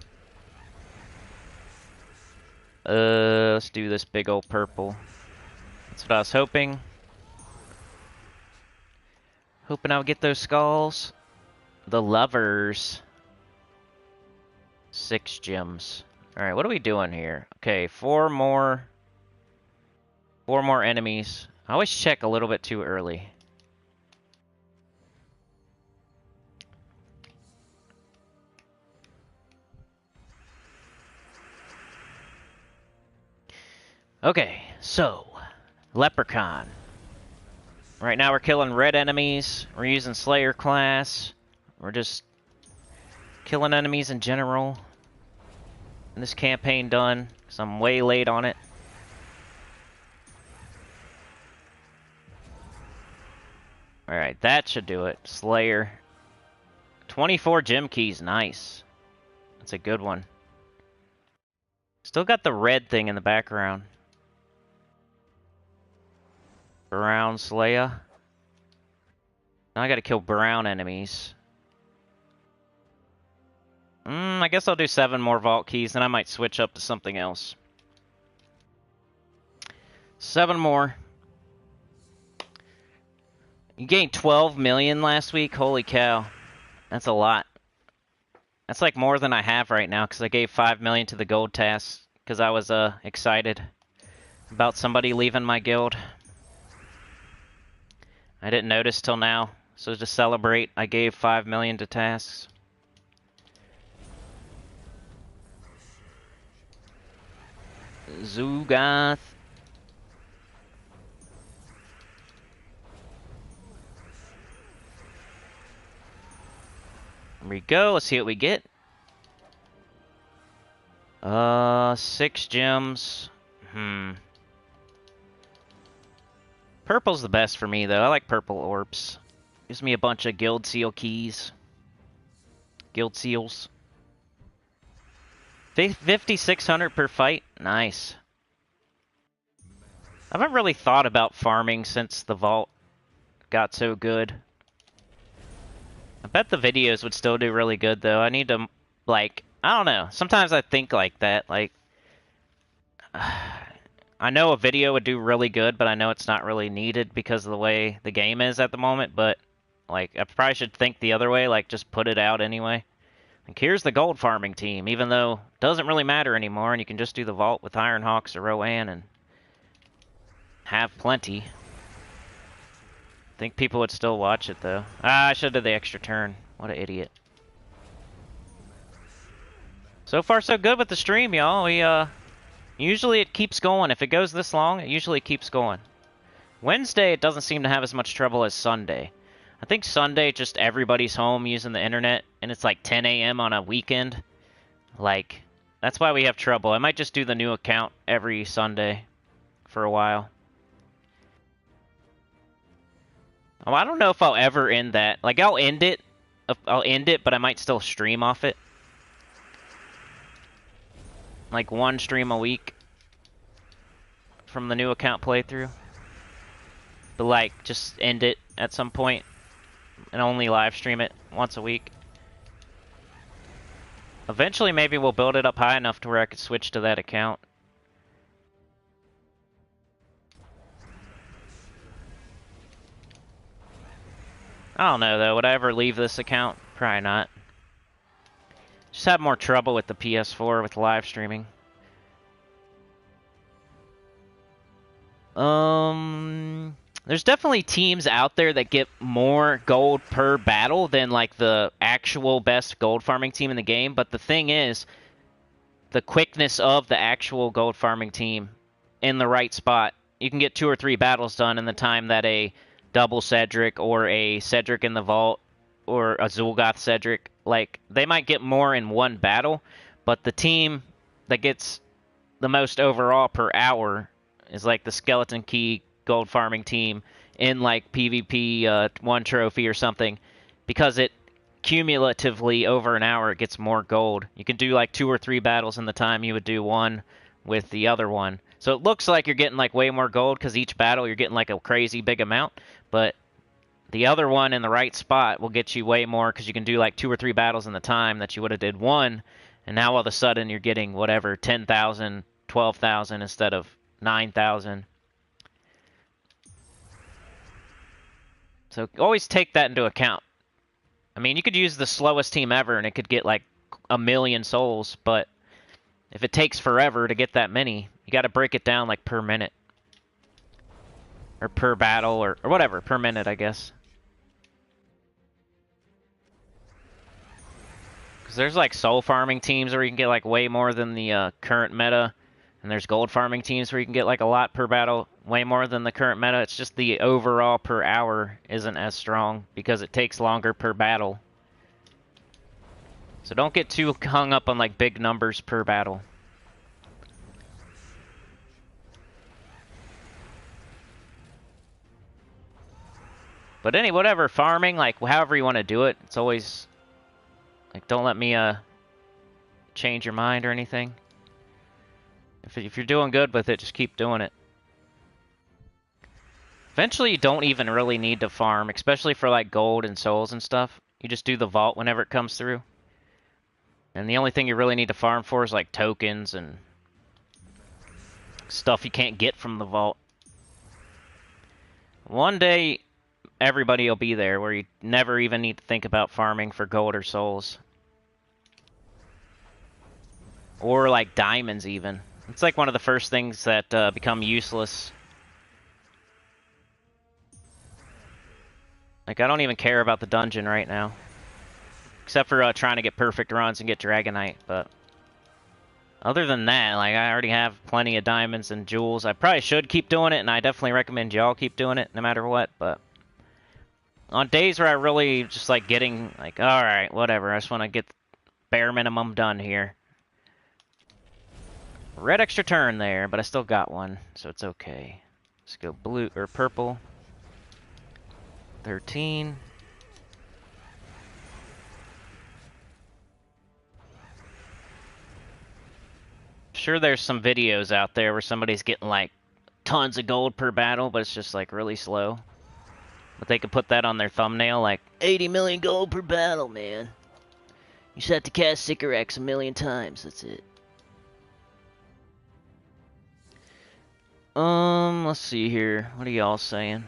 Let's do this big old purple. That's what I was hoping. Hoping I'll get those skulls. The lovers. 6 gems. Alright, what are we doing here? Okay, 4 more enemies. I always check a little bit too early. Okay, so Leprechaun. Right now we're killing red enemies. We're using Slayer class. We're just killing enemies in general. And this campaign done, because I'm way late on it. Alright, that should do it. Slayer. 24 gem keys, nice. That's a good one. Still got the red thing in the background. Brown Slayer. Now I gotta kill brown enemies. I guess I'll do 7 more vault keys, then I might switch up to something else. 7 more. You gained 12 million last week? Holy cow. That's a lot. That's like more than I have right now, because I gave 5 million to the gold task, because I was excited about somebody leaving my guild. I didn't notice till now, so to celebrate, I gave 5 million to tasks. Zugath. There we go, let's see what we get. 6 gems. Purple's the best for me, though. I like purple orbs. Gives me a bunch of guild seal keys. Guild seals. 5,600 per fight? Nice. I haven't really thought about farming since the vault got so good. I bet the videos would still do really good, though. I need to, like, I don't know. Sometimes I think like that, like... I know a video would do really good, but I know it's not really needed because of the way the game is at the moment, but, like, I probably should think the other way, like, just put it out anyway. Like, here's the gold farming team, even though it doesn't really matter anymore, and you can just do the vault with Ironhawks or Rowan and have plenty. I think people would still watch it, though. I should have done the extra turn. What an idiot. So far, so good with the stream, y'all. Usually it keeps going. If it goes this long, it usually keeps going. Wednesday, it doesn't seem to have as much trouble as Sunday. I think Sunday, just everybody's home using the internet, and it's like 10 a.m. on a weekend. Like, that's why we have trouble. I might just do the new account every Sunday for a while. Oh, I don't know if I'll ever end that. Like, I'll end it, but I might still stream off it. Like 1 stream a week from the new account playthrough. But like, just end it at some point. and only live stream it once a week. Eventually, maybe we'll build it up high enough to where I could switch to that account. I don't know, though. Would I ever leave this account? Probably not. Just have more trouble with the PS4 with live streaming. There's definitely teams out there that get more gold per battle than like the actual best gold farming team in the game, but the thing is, the quickness of the actual gold farming team in the right spot, you can get 2 or 3 battles done in the time that a double Cedric or a Cedric in the vault or a Zul'Goth Cedric, like, they might get more in one battle, but the team that gets the most overall per hour is like the Skeleton Key gold farming team in like PvP 1 trophy or something, because it cumulatively over an hour it gets more gold. You can do like 2 or 3 battles in the time you would do one with the other one. So it looks like you're getting like way more gold because each battle you're getting like a crazy big amount, but the other one in the right spot will get you way more because you can do like 2 or 3 battles in the time that you would have did one, and now all of a sudden you're getting whatever, 10,000, 12,000 instead of 9,000. So always take that into account. I mean, you could use the slowest team ever and it could get like 1,000,000 souls, but if it takes forever to get that many, you got to break it down like per minute. Or per battle, or whatever, per minute, I guess. Because there's like soul farming teams where you can get like way more than the current meta. And there's gold farming teams where you can get like a lot per battle, way more than the current meta. It's just the overall per hour isn't as strong because it takes longer per battle. So don't get too hung up on like big numbers per battle. But whatever, farming, like however you want to do it, it's always like, don't let me change your mind or anything. If you're doing good with it, just keep doing it. Eventually, you don't even really need to farm, especially for like gold and souls and stuff. You just do the vault whenever it comes through. And the only thing you really need to farm for is like tokens and stuff you can't get from the vault. One day, everybody will be there where you never even need to think about farming for gold or souls. Or like diamonds even. It's like one of the first things that become useless. Like, I don't even care about the dungeon right now. Except for trying to get perfect runs and get Dragonite, but other than that, like, I already have plenty of diamonds and jewels. I probably should keep doing it, and I definitely recommend y'all keep doing it no matter what, but on days where I really just like getting, like, alright, whatever, I just want to get bare minimum done here. Red extra turn there, but I still got one, so it's okay. Let's go blue, or purple. 13. Sure, there's some videos out there where somebody's getting like tons of gold per battle, but it's just like really slow. But they could put that on their thumbnail, like 80 million gold per battle, man. You just have to cast Sycorax 1,000,000 times, that's it. Let's see here. What are y'all saying?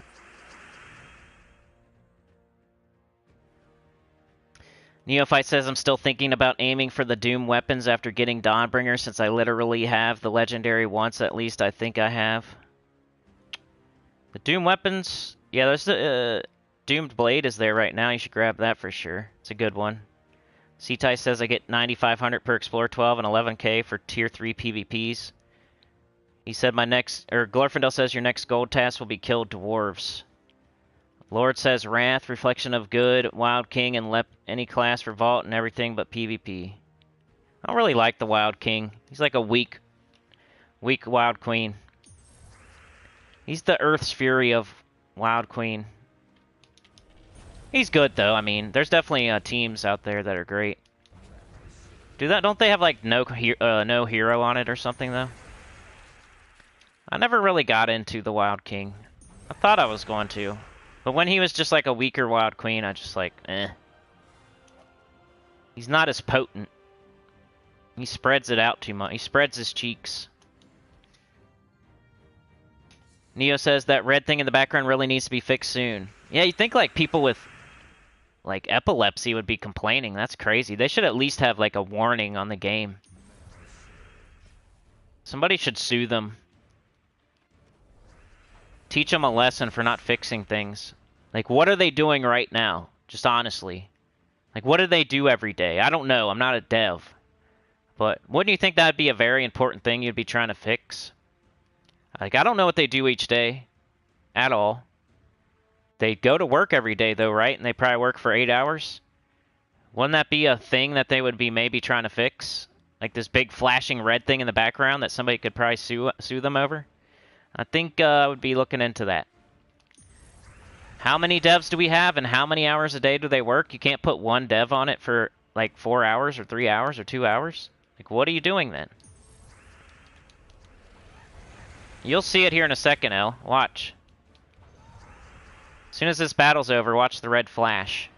Neophyte says, I'm still thinking about aiming for the Doom weapons after getting Dawnbringer, since I literally have the legendary once, at least I think I have. The Doom weapons, yeah, there's the Doomed Blade is there right now. You should grab that for sure. It's a good one. C-Tai says I get 9,500 per Explorer 12 and 11k for Tier 3 PvPs. He said my next, or Glorfindel says your next gold task will be kill dwarves. Lord says Wrath, Reflection of Good, Wild King, and any class for Vault and everything but PvP. I don't really like the Wild King. He's like a weak Wild Queen. He's the Earth's Fury of Wild Queen. He's good though. I mean, there's definitely teams out there that are great. Don't they have like no hero on it or something though? I never really got into the Wild King. I thought I was going to. But when he was just like a weaker Wild Queen, I just like, eh. He's not as potent. He spreads it out too much. He spreads his cheeks. Neo says that red thing in the background really needs to be fixed soon. Yeah, you'd think like people with like epilepsy would be complaining. That's crazy. They should at least have like a warning on the game. Somebody should sue them. Teach them a lesson for not fixing things. Like, what are they doing right now? Just honestly. Like, what do they do every day? I don't know. I'm not a dev. But wouldn't you think that would be a very important thing you'd be trying to fix? Like, I don't know what they do each day. At all. They go to work every day, though, right? And they probably work for 8 hours? Wouldn't that be a thing that they would be maybe trying to fix? Like this big flashing red thing in the background that somebody could probably sue them over? I think I would be looking into that. How many devs do we have and how many hours a day do they work? You can't put one dev on it for like 4 hours or 3 hours or 2 hours? Like, what are you doing then? You'll see it here in a second, El. Watch. As soon as this battle's over, watch the red flash.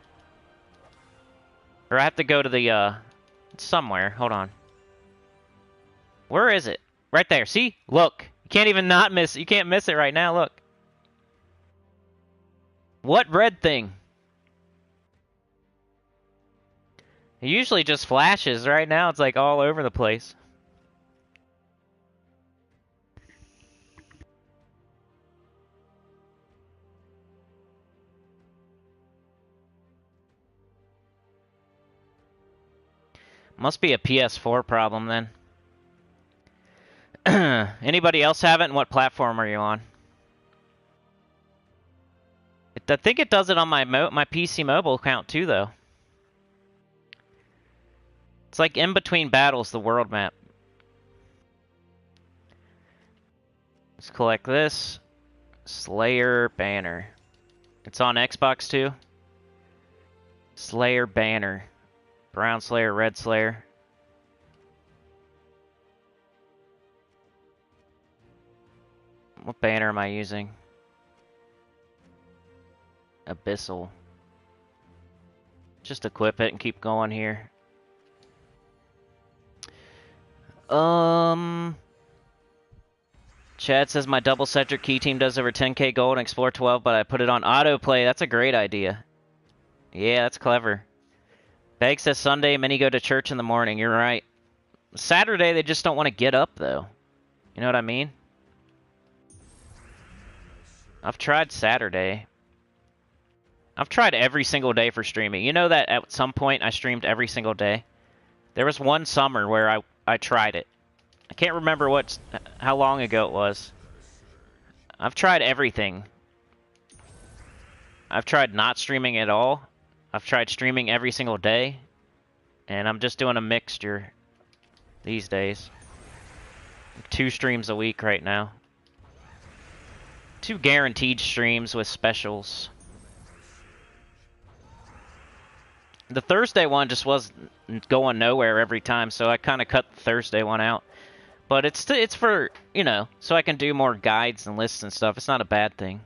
Or I have to go to the, somewhere. Hold on. Where is it? Right there. See? Look. You can't even not miss it. You can't miss it right now. Look. What red thing? It usually just flashes. Right now it's like all over the place. Must be a PS4 problem then. Anybody else have it? And what platform are you on? I think it does it on my PC mobile account too, though. It's like in between battles, the world map. Let's collect this. Slayer banner. It's on Xbox too. Slayer banner. Brown Slayer, Red Slayer. What banner am I using? Abyssal. Just equip it and keep going here. Chad says my double Cedric key team does over 10k gold and Explore 12, but I put it on autoplay. That's a great idea. Yeah, that's clever. Beg says Sunday, many go to church in the morning. You're right. Saturday, they just don't want to get up, though. You know what I mean? I've tried Saturday. I've tried every single day for streaming. You know that at some point I streamed every single day? There was one summer where I tried it. I can't remember how long ago it was. I've tried everything. I've tried not streaming at all. I've tried streaming every single day. And I'm just doing a mixture these days. 2 streams a week right now. 2 guaranteed streams with specials. The Thursday one just was going nowhere every time, so I kind of cut the Thursday one out. But it's for, you know, so I can do more guides and lists and stuff. It's not a bad thing.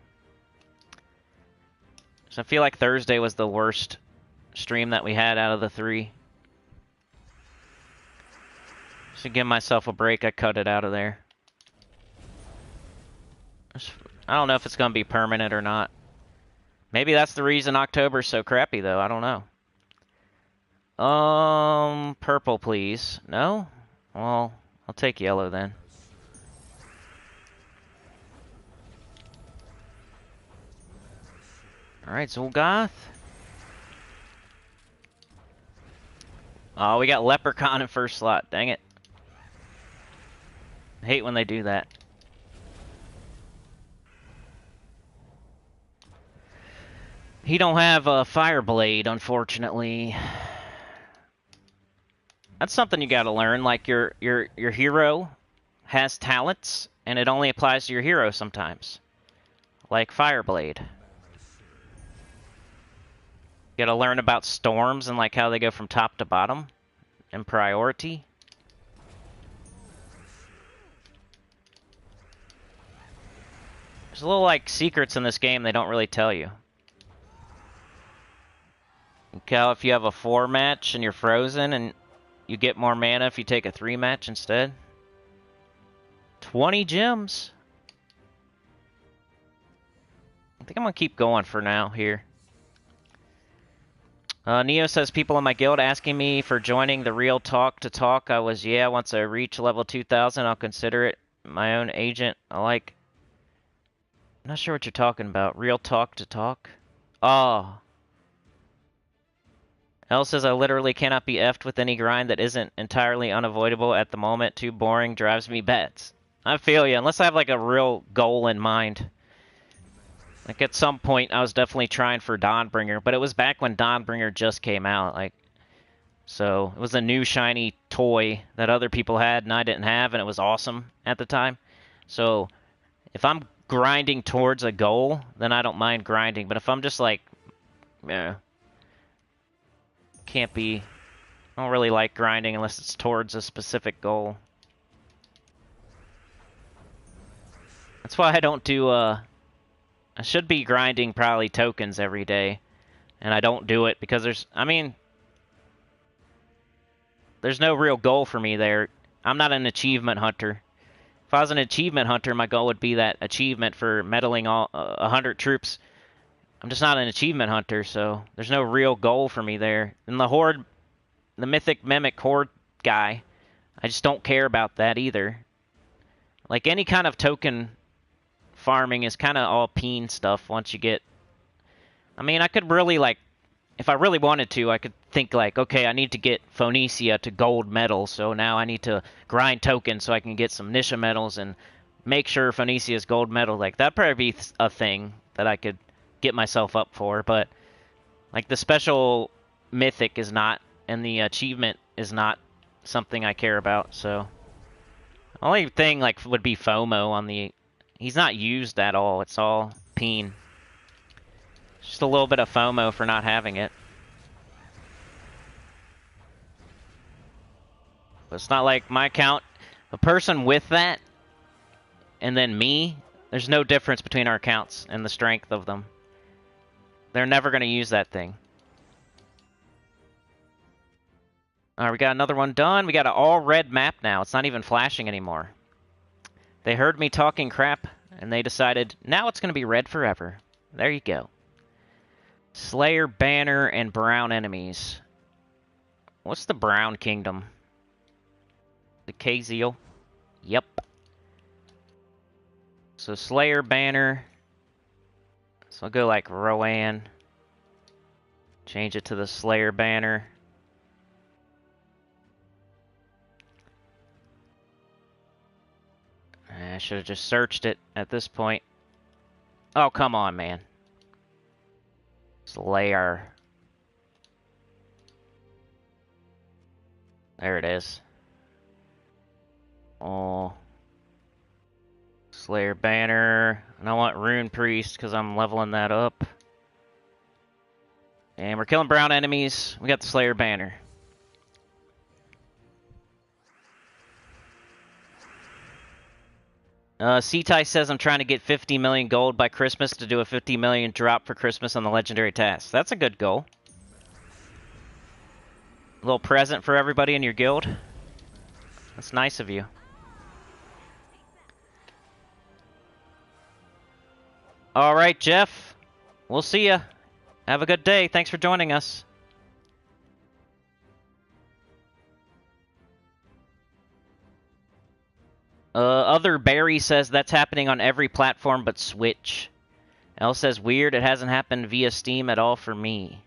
So I feel like Thursday was the worst stream that we had out of the 3. Just to give myself a break, I cut it out of there. I don't know if it's going to be permanent or not. Maybe that's the reason October's so crappy, though. I don't know. Purple, please. No? Well, I'll take yellow then. Alright, Zul'Goth. Oh, we got Leprechaun in first slot. Dang it. I hate when they do that. He don't have a Fireblade, unfortunately. That's something you gotta learn. Like, your hero has talents, and it only applies to your hero sometimes. Like Fireblade. You gotta learn about storms and like how they go from top to bottom and priority. There's little like secrets in this game they don't really tell you. Cal, if you have a 4 match and you're frozen and you get more mana if you take a 3 match instead. 20 gems. I think I'm gonna keep going for now here. Neo says, people in my guild asking me for joining the Real Talk to Talk. I was, yeah, once I reach level 2000, I'll consider it my own agent. I'm not sure what you're talking about. Real Talk to Talk? Oh. L says, I literally cannot be effed with any grind that isn't entirely unavoidable at the moment. Too boring, drives me bats. I feel you, unless I have like a real goal in mind. Like at some point, I was definitely trying for Dawnbringer, but it was back when Dawnbringer just came out. So it was a new shiny toy that other people had and I didn't have, and it was awesome at the time. So if I'm grinding towards a goal, then I don't mind grinding. But if I'm just like, can't be, I don't really like grinding unless it's towards a specific goal. That's why I don't do, I should be grinding probably tokens every day, and I don't do it because there's no real goal for me there. I'm not an achievement hunter. If I was an achievement hunter, my goal would be that achievement for meddling all 100 troops. I'm just not an achievement hunter, so there's no real goal for me there. And the Horde, the Mythic Mimic Horde guy, I just don't care about that either. Like any kind of token farming is kind of all peen stuff once you get... I mean, I could really, like, if I really wanted to, I could think, like, okay, I need to get Phoenicia to gold medal, so now I need to grind tokens so I can get some Nisha medals and make sure Phoenicia's gold medal. Like, that'd probably be a thing that I could get myself up for, but, like, the special mythic is not, and the achievement is not something I care about, so... The only thing, like, would be FOMO on the... He's not used at all. It's all peen. Just a little bit of FOMO for not having it. But it's not like my account... A person with that, and then me, there's no difference between our accounts and the strength of them. They're never going to use that thing. Alright, we got another one done. We got an all-red map now. It's not even flashing anymore. They heard me talking crap, and they decided, now it's going to be red forever. There you go. Slayer, Banner, and Brown enemies. What's the Brown Kingdom? The Kaziel? Yep. So Slayer, Banner. So I'll go like Rowan. Change it to the Slayer Banner. I should have just searched it at this point. Oh, come on, man. Slayer. There it is. Oh. Slayer Banner. And I want Rune Priest because I'm leveling that up. And we're killing brown enemies. We got the Slayer Banner. C-Tai says I'm trying to get 50 million gold by Christmas to do a 50 million drop for Christmas on the legendary task. That's a good goal. A little present for everybody in your guild. That's nice of you. Alright, Jeff. We'll see ya. Have a good day. Thanks for joining us. Other Barry says that's happening on every platform but Switch. L says weird, it hasn't happened via Steam at all for me.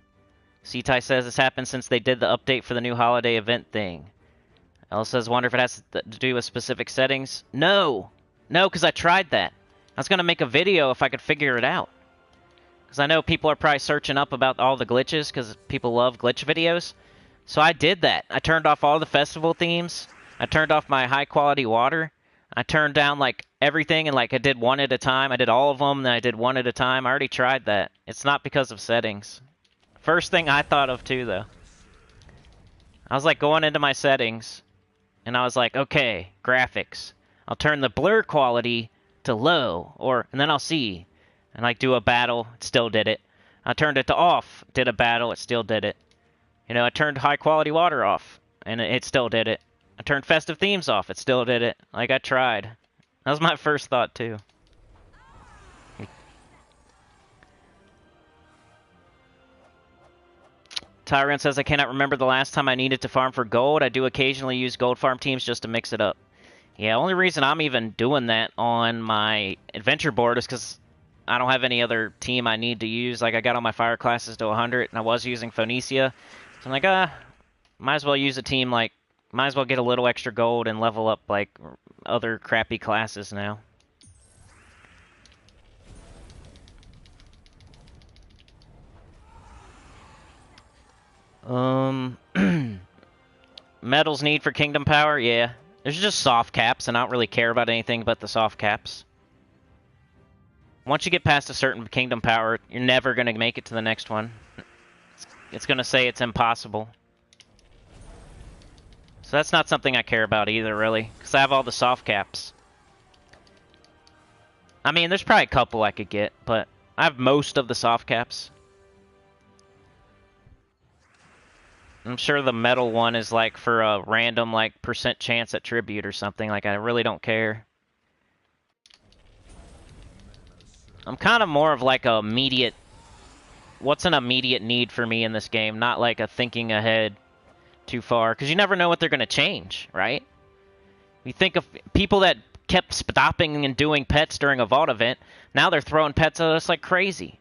C-Tai says it's happened since they did the update for the new holiday event thing. L says wonder if it has to do with specific settings. No! No, because I tried that. I was going to make a video if I could figure it out. Because I know people are probably searching up about all the glitches because people love glitch videos. So I did that. I turned off all the festival themes. I turned off my high quality water. I turned down, like, everything, and, like, I did one at a time. I did all of them, then I did one at a time. I already tried that. It's not because of settings. First thing I thought of, too, though. I was, like, going into my settings, and I was like, okay, graphics. I'll turn the blur quality to low, and then I'll see. And, like, do a battle. It still did it. I turned it to off, did a battle, it still did it. You know, I turned high quality water off, and it still did it. I turned festive themes off, it still did it. Like, I tried. That was my first thought, too. Tyrant says, I cannot remember the last time I needed to farm for gold. I do occasionally use gold farm teams just to mix it up. Yeah, only reason I'm even doing that on my adventure board is because I don't have any other team I need to use. Like, I got all my fire classes to 100, and I was using Phoenicia. So I'm like, might as well use a team, like, might as well get a little extra gold and level up, like, other crappy classes now. Medals need for Kingdom Power? Yeah. There's just soft caps, and I don't really care about anything but the soft caps. Once you get past a certain Kingdom Power, you're never going to make it to the next one. It's going to say it's impossible. So that's not something I care about either, really, because I have all the soft caps. I mean, there's probably a couple I could get, but I have most of the soft caps. I'm sure the metal one is like for a random like % chance at tribute or something. Like, I really don't care. I'm kind of more of like a immediate... What's an immediate need for me in this game? Not like a thinking ahead too far. Because you never know what they're going to change, right? You think of people that kept stopping and doing pets during a vault event. Now they're throwing pets at us like crazy.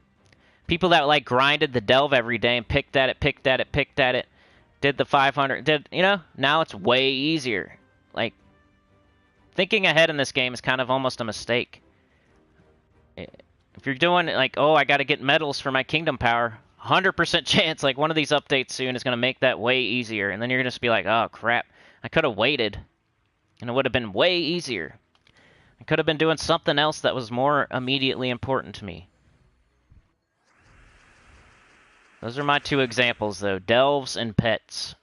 People that like grinded the delve every day and picked at it. Did the 500, you know, now it's way easier. Like, thinking ahead in this game is kind of almost a mistake. If you're doing, like, oh, I got to get medals for my Kingdom Power, 100% chance, like, one of these updates soon is going to make that way easier. And then you're going to just be like, oh, crap, I could have waited, and it would have been way easier. I could have been doing something else that was more immediately important to me. Those are my two examples, though. Delves and pets.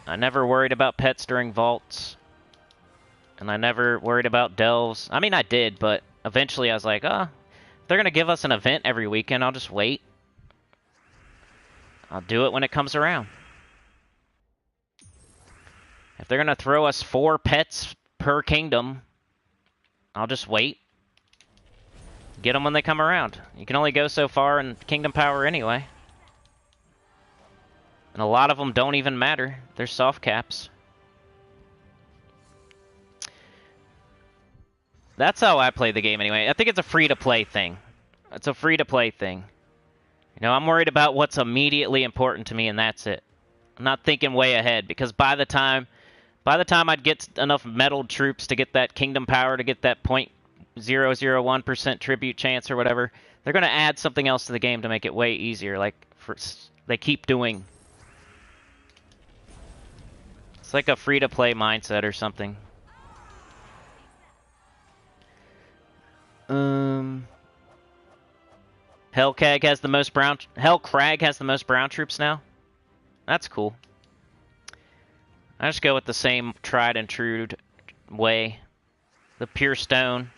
I never worried about pets during vaults. And I never worried about delves. I mean, I did, but eventually I was like, if they're going to give us an event every weekend, I'll just wait. I'll do it when it comes around. If they're going to throw us 4 pets per kingdom, I'll just wait. Get them when they come around. You can only go so far in Kingdom Power anyway. And a lot of them don't even matter. They're soft caps. That's how I play the game anyway. I think it's a free-to-play thing. It's a free-to-play thing. You know, I'm worried about what's immediately important to me, and that's it. I'm not thinking way ahead, because by the time I'd get enough medaled troops to get that Kingdom Power, to get that 0.001% tribute chance or whatever, they're going to add something else to the game to make it way easier, like they keep doing. It's like a free-to-play mindset or something. Hellcrag has the most brown troops now. That's cool. I just go with the same tried and true way. The pure stone.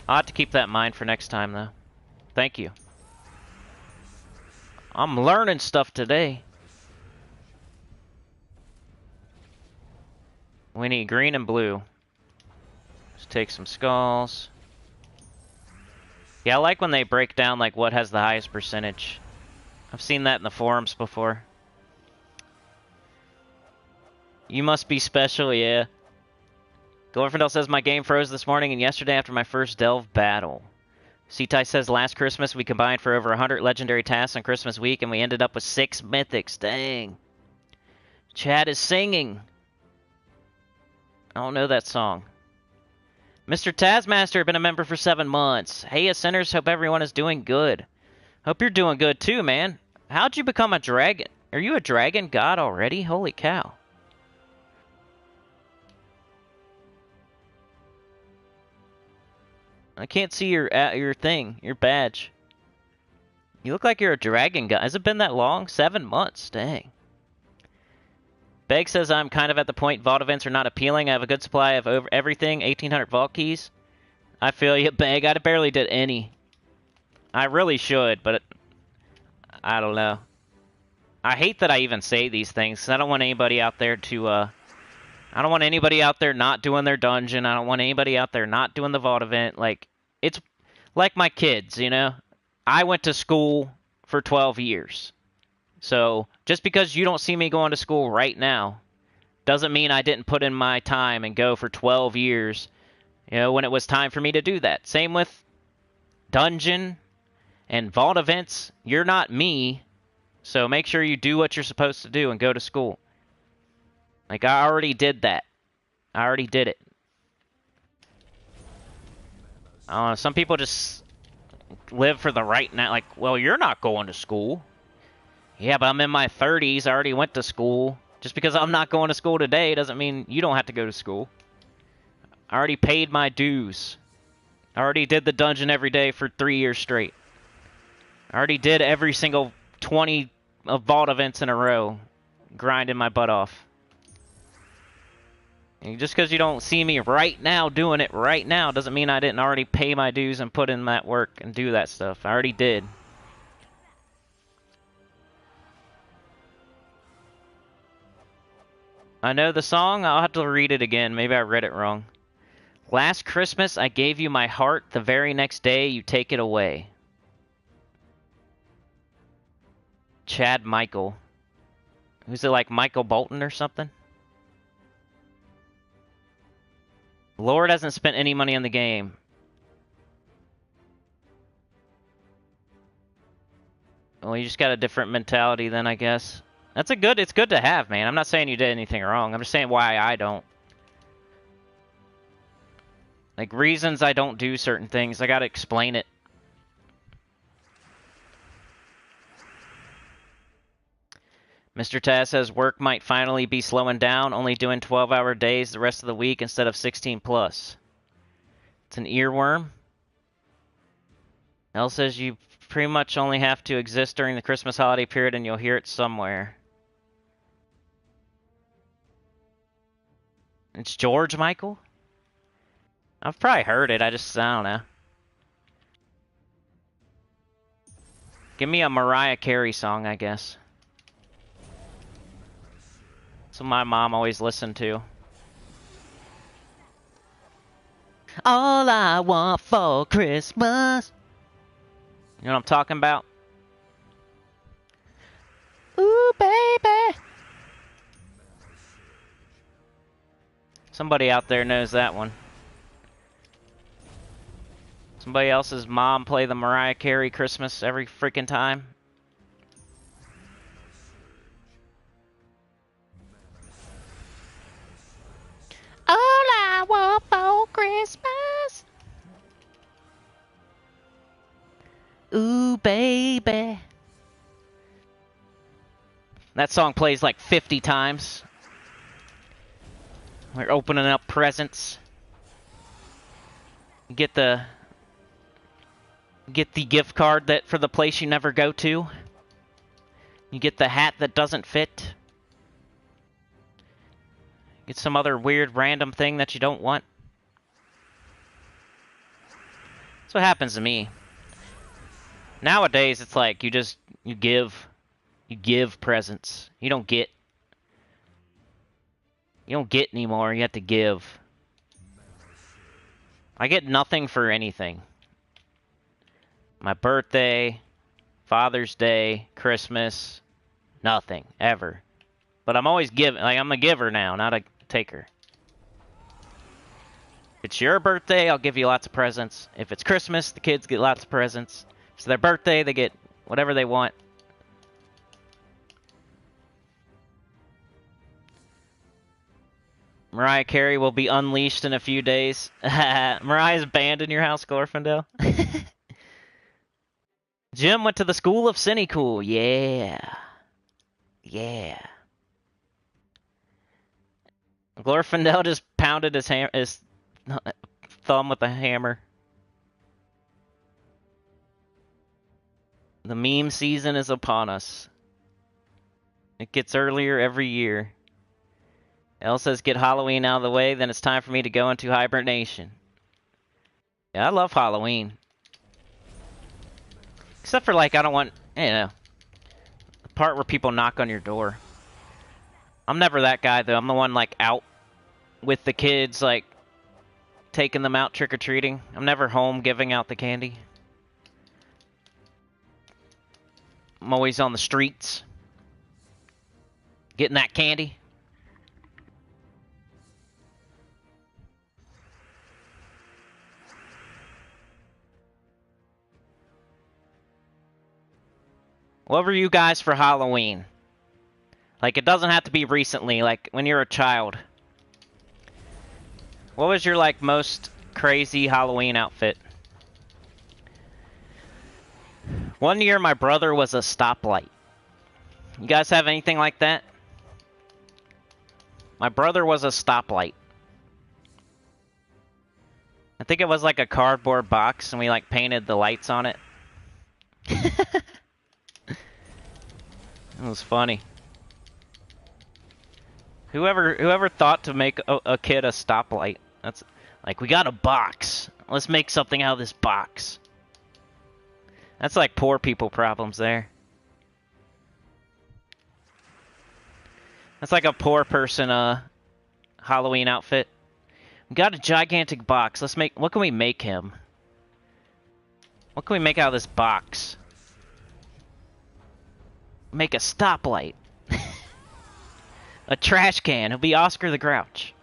I'll have to keep that in mind for next time, though. Thank you. I'm learning stuff today. We need green and blue. Let's take some skulls. Yeah, I like when they break down like what has the highest percentage. I've seen that in the forums before. You must be special, yeah. Glorfindel says, my game froze this morning and yesterday after my first delve battle. Setai says, last Christmas we combined for over 100 legendary tasks on Christmas week and we ended up with 6 mythics. Dang. Chad is singing. I don't know that song. Mr. Tazmaster, been a member for 7 months. Hey, Ascenders, hope everyone is doing good. Hope you're doing good too, man. How'd you become a dragon? Are you a dragon god already? Holy cow. I can't see your thing, your badge. You look like you're a dragon god. Has it been that long? 7 months, dang. Beg says I'm kind of at the point vault events are not appealing. I have a good supply of everything, 1,800 vault keys. I feel you, Beg. I barely did any. I really should, but I don't know. I hate that I even say these things, 'cause I don't want anybody out there to, I don't want anybody out there not doing their dungeon. I don't want anybody out there not doing the vault event. Like, it's like my kids, you know? I went to school for 12 years. So, just because you don't see me going to school right now, doesn't mean I didn't put in my time and go for 12 years, you know, when it was time for me to do that. Same with dungeon and vault events. You're not me. So make sure you do what you're supposed to do and go to school. Like, I already did that. I already did it. Some people just live for the right now. Like, well, you're not going to school. Yeah, but I'm in my 30s. I already went to school. Just because I'm not going to school today doesn't mean you don't have to go to school. I already paid my dues. I already did the dungeon every day for 3 years straight. I already did every single 20 of vault events in a row, grinding my butt off. And just because you don't see me right now doing it right now doesn't mean I didn't already pay my dues and put in that work and do that stuff. I already did. I know the song. I'll have to read it again. Maybe I read it wrong. Last Christmas, I gave you my heart. The very next day, you take it away. Chad Michael. Who's it, like Michael Bolton or something? Lord hasn't spent any money on the game. Well, you just got a different mentality then, I guess. It's good to have, man. I'm not saying you did anything wrong. I'm just saying why I don't. Like, reasons I don't do certain things. I gotta explain it. Mr. Taz says work might finally be slowing down, only doing 12-hour days the rest of the week instead of 16 plus. It's an earworm. Elle says you pretty much only have to exist during the Christmas holiday period and you'll hear it somewhere. It's George Michael? I've probably heard it, I don't know. Give me a Mariah Carey song, I guess. That's what my mom always listened to. All I want for Christmas. You know what I'm talking about? Ooh, baby. Somebody out there knows that one. Somebody else's mom play the Mariah Carey Christmas every freaking time. All I want for Christmas. Ooh, baby. That song plays like 50 times. We're opening up presents. Get the gift card that for the place you never go to. You get the hat that doesn't fit. Get some other weird random thing that you don't want. That's what happens to me. Nowadays it's like you give presents. You don't get anymore, you have to give. I get nothing for anything. My birthday, Father's Day, Christmas, nothing, ever. But I'm always giving, like I'm a giver now, not a taker. If it's your birthday, I'll give you lots of presents. If it's Christmas, the kids get lots of presents. If it's their birthday, they get whatever they want. Mariah Carey will be unleashed in a few days. Mariah's banned in your house, Glorfindel. Jim went to the school of Sinnycool. Yeah. Yeah. Glorfindel just pounded his thumb with a hammer. The meme season is upon us. It gets earlier every year. Elle says, get Halloween out of the way, then it's time for me to go into hibernation. Yeah, I love Halloween. Except for, like, I don't want, you know, the part where people knock on your door. I'm never that guy, though. I'm the one, like, out with the kids, like, taking them out trick-or-treating. I'm never home giving out the candy. I'm always on the streets. Getting that candy. What were you guys for Halloween? Like, it doesn't have to be recently, like, when you're a child. What was your, like, most crazy Halloween outfit? One year, my brother was a stoplight. You guys have anything like that? My brother was a stoplight. I think it was, like, a cardboard box, and we, like, painted the lights on it. It was funny. Whoever thought to make a kid a stoplight? That's like, we got a box. Let's make something out of this box. That's like poor people problems there. That's like a poor person Halloween outfit. We got a gigantic box. Let's make. What can we make him? What can we make out of this box? Make a stoplight. A trash can. He'll be Oscar the Grouch.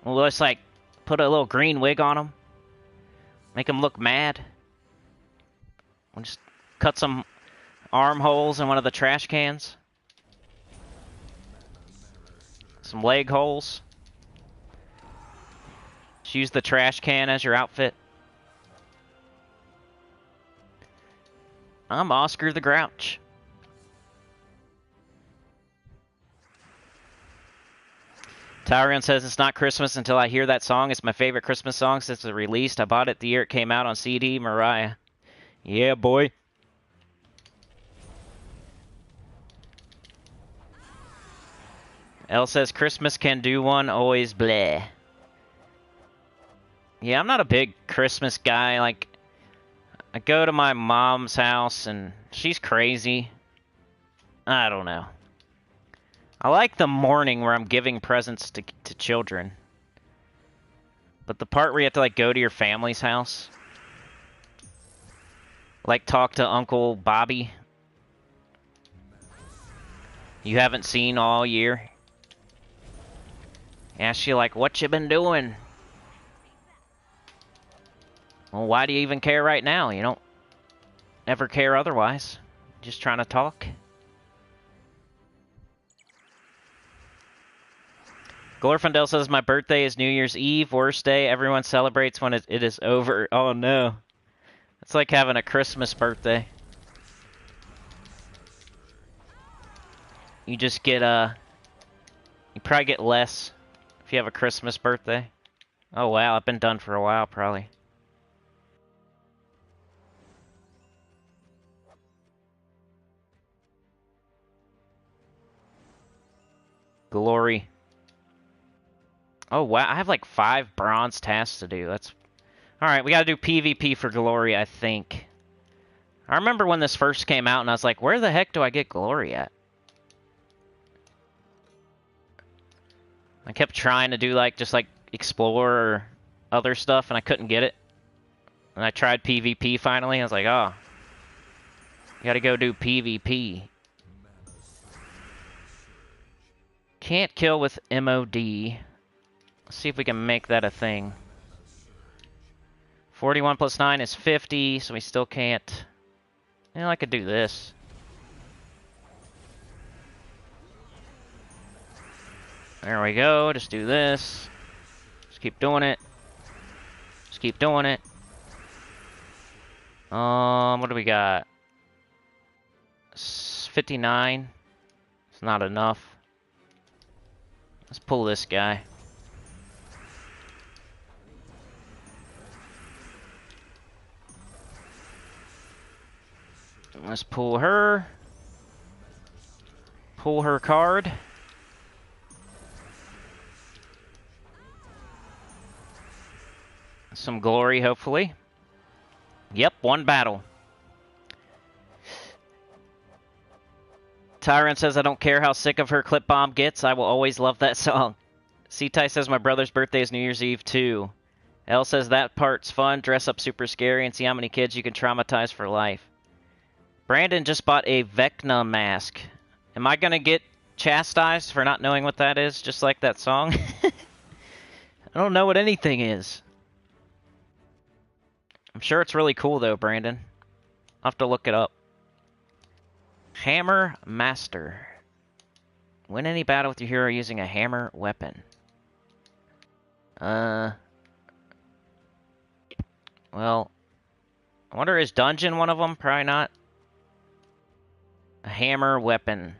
We'll just, like, put a little green wig on him. Make him look mad. We'll just cut some armholes in one of the trash cans. Some leg holes. Just use the trash can as your outfit. I'm Oscar the Grouch. Tyrion says it's not Christmas until I hear that song. It's my favorite Christmas song since it released. I bought it the year it came out on CD. Mariah. Yeah, boy. Elle says Christmas can do one, always bleh. Yeah, I'm not a big Christmas guy. Like, I go to my mom's house and she's crazy. I don't know. I like the morning where I'm giving presents to children. But the part where you have to, like, go to your family's house. Like, talk to Uncle Bobby. You haven't seen all year. Ask you, like, what you been doing? Well, why do you even care right now? You don't ever care otherwise. Just trying to talk. Glorfindel says, my birthday is New Year's Eve, worst day. Everyone celebrates when it is over. Oh, no. It's like having a Christmas birthday. You just get, you probably get less if you have a Christmas birthday. Oh, wow. I've been done for a while, probably. Glory. Oh, wow. I have like 5 bronze tasks to do. That's... Alright, we gotta do PvP for Glory, I think. I remember when this first came out, and I was like, where the heck do I get Glory at? I kept trying to do, like, just, like, explore or other stuff, and I couldn't get it. And I tried PvP finally, I was like, oh. You gotta go do PvP. Can't kill with MOD. Let's see if we can make that a thing. 41 plus 9 is 50, so we still can't... You know, I could do this. There we go, just do this. Just keep doing it. Just keep doing it. What do we got? 59. It's not enough. Let's pull this guy. Let's pull her. Pull her card. some glory, hopefully. Yep, one battle. Tyrant says, I don't care how sick of her clip bomb gets. I will always love that song. C-Tai says, my brother's birthday is New Year's Eve, too. L says, that part's fun. Dress up super scary and see how many kids you can traumatize for life. Brandon just bought a Vecna mask. Am I going to get chastised for not knowing what that is, just like that song? I don't know what anything is. I'm sure it's really cool, though, Brandon. I'll have to look it up. Hammer Master. Win any battle with your hero using a hammer weapon. Well, I wonder, is dungeon one of them? Probably not. A hammer weapon.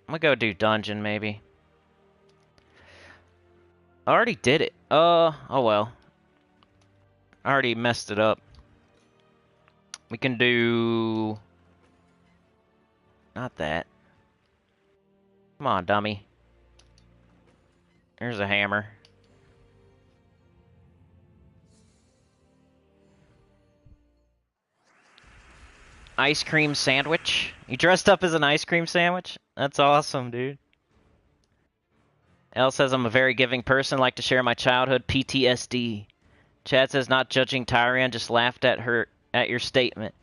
I'm gonna go do dungeon, maybe. I already did it. Oh well. I already messed it up. We can do... Not that. Come on, dummy. Here's a hammer. Ice cream sandwich. You dressed up as an ice cream sandwich? That's awesome, dude. Elle says, I'm a very giving person, like to share my childhood PTSD. Chad says, not judging Tyrion, just laughed at your statement.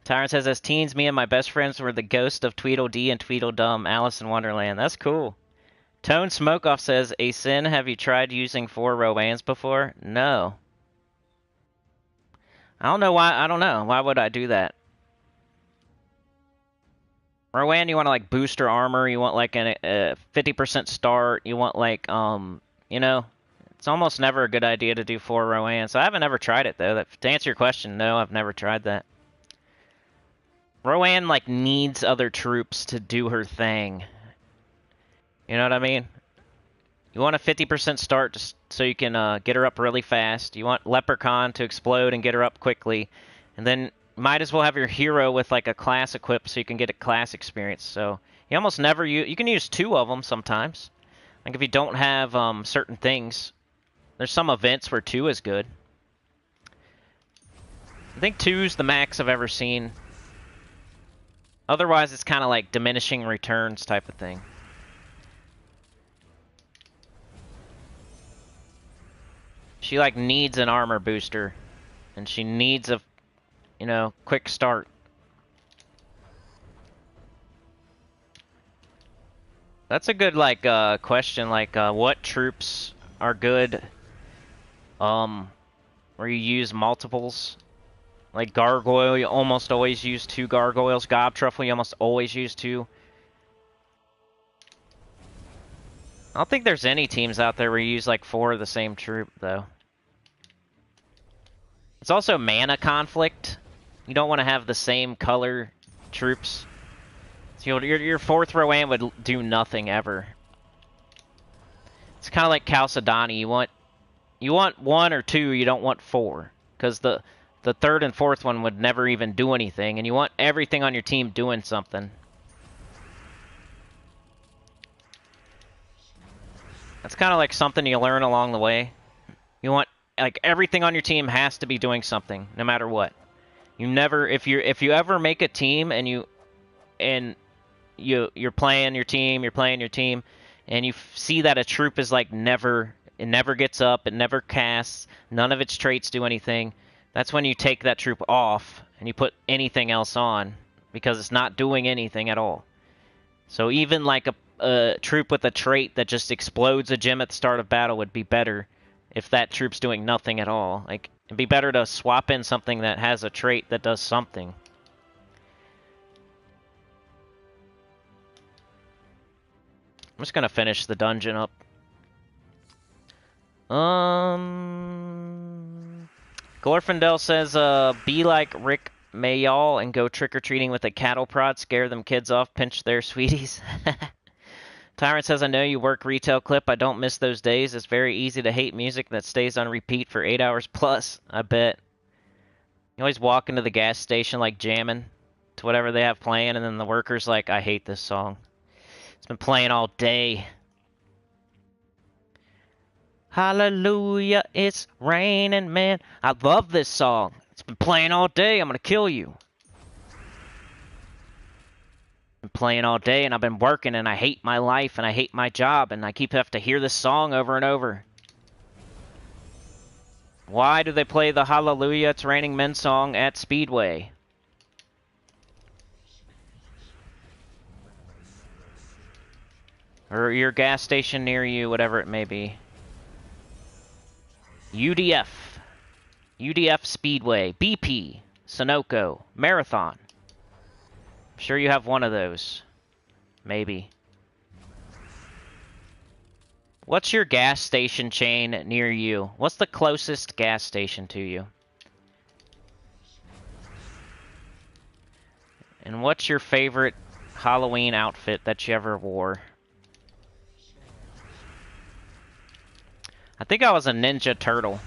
Tyrion says, as teens, me and my best friends were the ghost of Tweedledee and Tweedledum, Alice in Wonderland. That's cool. Tone Smokeoff says, a sin, have you tried using 4 Roans before? No. I don't know why. I don't know. Why would I do that? Rowan, you want to like boost your armor, you want like a 50% start, you want like, you know, it's almost never a good idea to do 4 Rowan. So I haven't ever tried it though. To answer your question, no, I've never tried that. Rowan like needs other troops to do her thing. You know what I mean? You want a 50% start just so you can get her up really fast. You want Leprechaun to explode and get her up quickly. And then might as well have your hero with like a class equipped so you can get a class experience. So you almost never use... You can use 2 of them sometimes. Like if you don't have certain things. There's some events where 2 is good. I think 2's the max I've ever seen. Otherwise it's kind of like diminishing returns type of thing. She like needs an armor booster. And she needs a, you know, quick start. That's a good like question, like what troops are good where you use multiples. Like Gargoyle, you almost always use 2 Gargoyles. Gobtruffle, you almost always use 2. I don't think there's any teams out there where you use like 4 of the same troop, though. It's also mana conflict. You don't want to have the same color troops. So your 4th Rowan would do nothing ever. It's kind of like Chalcedony. You want 1 or 2, you don't want 4. Because the 3rd and 4th one would never even do anything, and you want everything on your team doing something. That's kind of like something you learn along the way. You want, like, everything on your team has to be doing something, no matter what. You never, if you ever make a team and you're playing your team, and you see that a troop is like it never gets up, it never casts, none of its traits do anything. That's when you take that troop off and you put anything else on, because it's not doing anything at all. So even like a troop with a trait that just explodes a gem at the start of battle would be better if that troop's doing nothing at all. Like, it'd be better to swap in something that has a trait that does something. I'm just gonna finish the dungeon up. Glorfindel says, be like Rick Mayall and go trick-or-treating with a cattle prod, scare them kids off, pinch their sweeties. Tyrant says, I know you work retail clip. I don't miss those days. It's very easy to hate music that stays on repeat for 8 hours plus, I bet. You always walk into the gas station like jamming to whatever they have playing, and then the worker's like, I hate this song. It's been playing all day. Hallelujah, it's raining, man. I love this song. It's been playing all day. I'm gonna kill you. Been playing all day, and I've been working, and I hate my life, and I hate my job, and I keep having to hear this song over and over. Why do they play the Hallelujah, It's Raining Men song at Speedway? Or your gas station near you, whatever it may be. UDF. UDF Speedway. BP. Sunoco. Marathon. I'm sure you have one of those. Maybe. What's your gas station chain near you? What's the closest gas station to you? And what's your favorite Halloween outfit that you ever wore? I think I was a Ninja Turtle.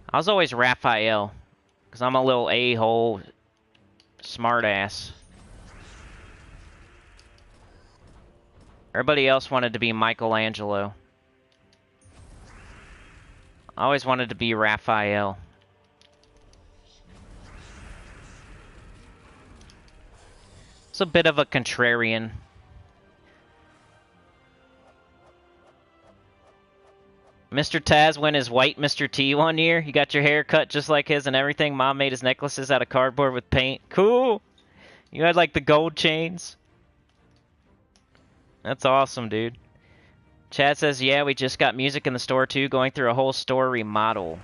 I was always Raphael, because I'm a little a-hole smartass. Everybody else wanted to be Michelangelo. I always wanted to be Raphael. It's a bit of a contrarian. Mr. Taz went as white Mr. T one year. You got your hair cut just like his and everything. Mom made his necklaces out of cardboard with paint. Cool! You had like the gold chains. That's awesome, dude. Chad says, yeah, we just got music in the store too, going through a whole store remodel.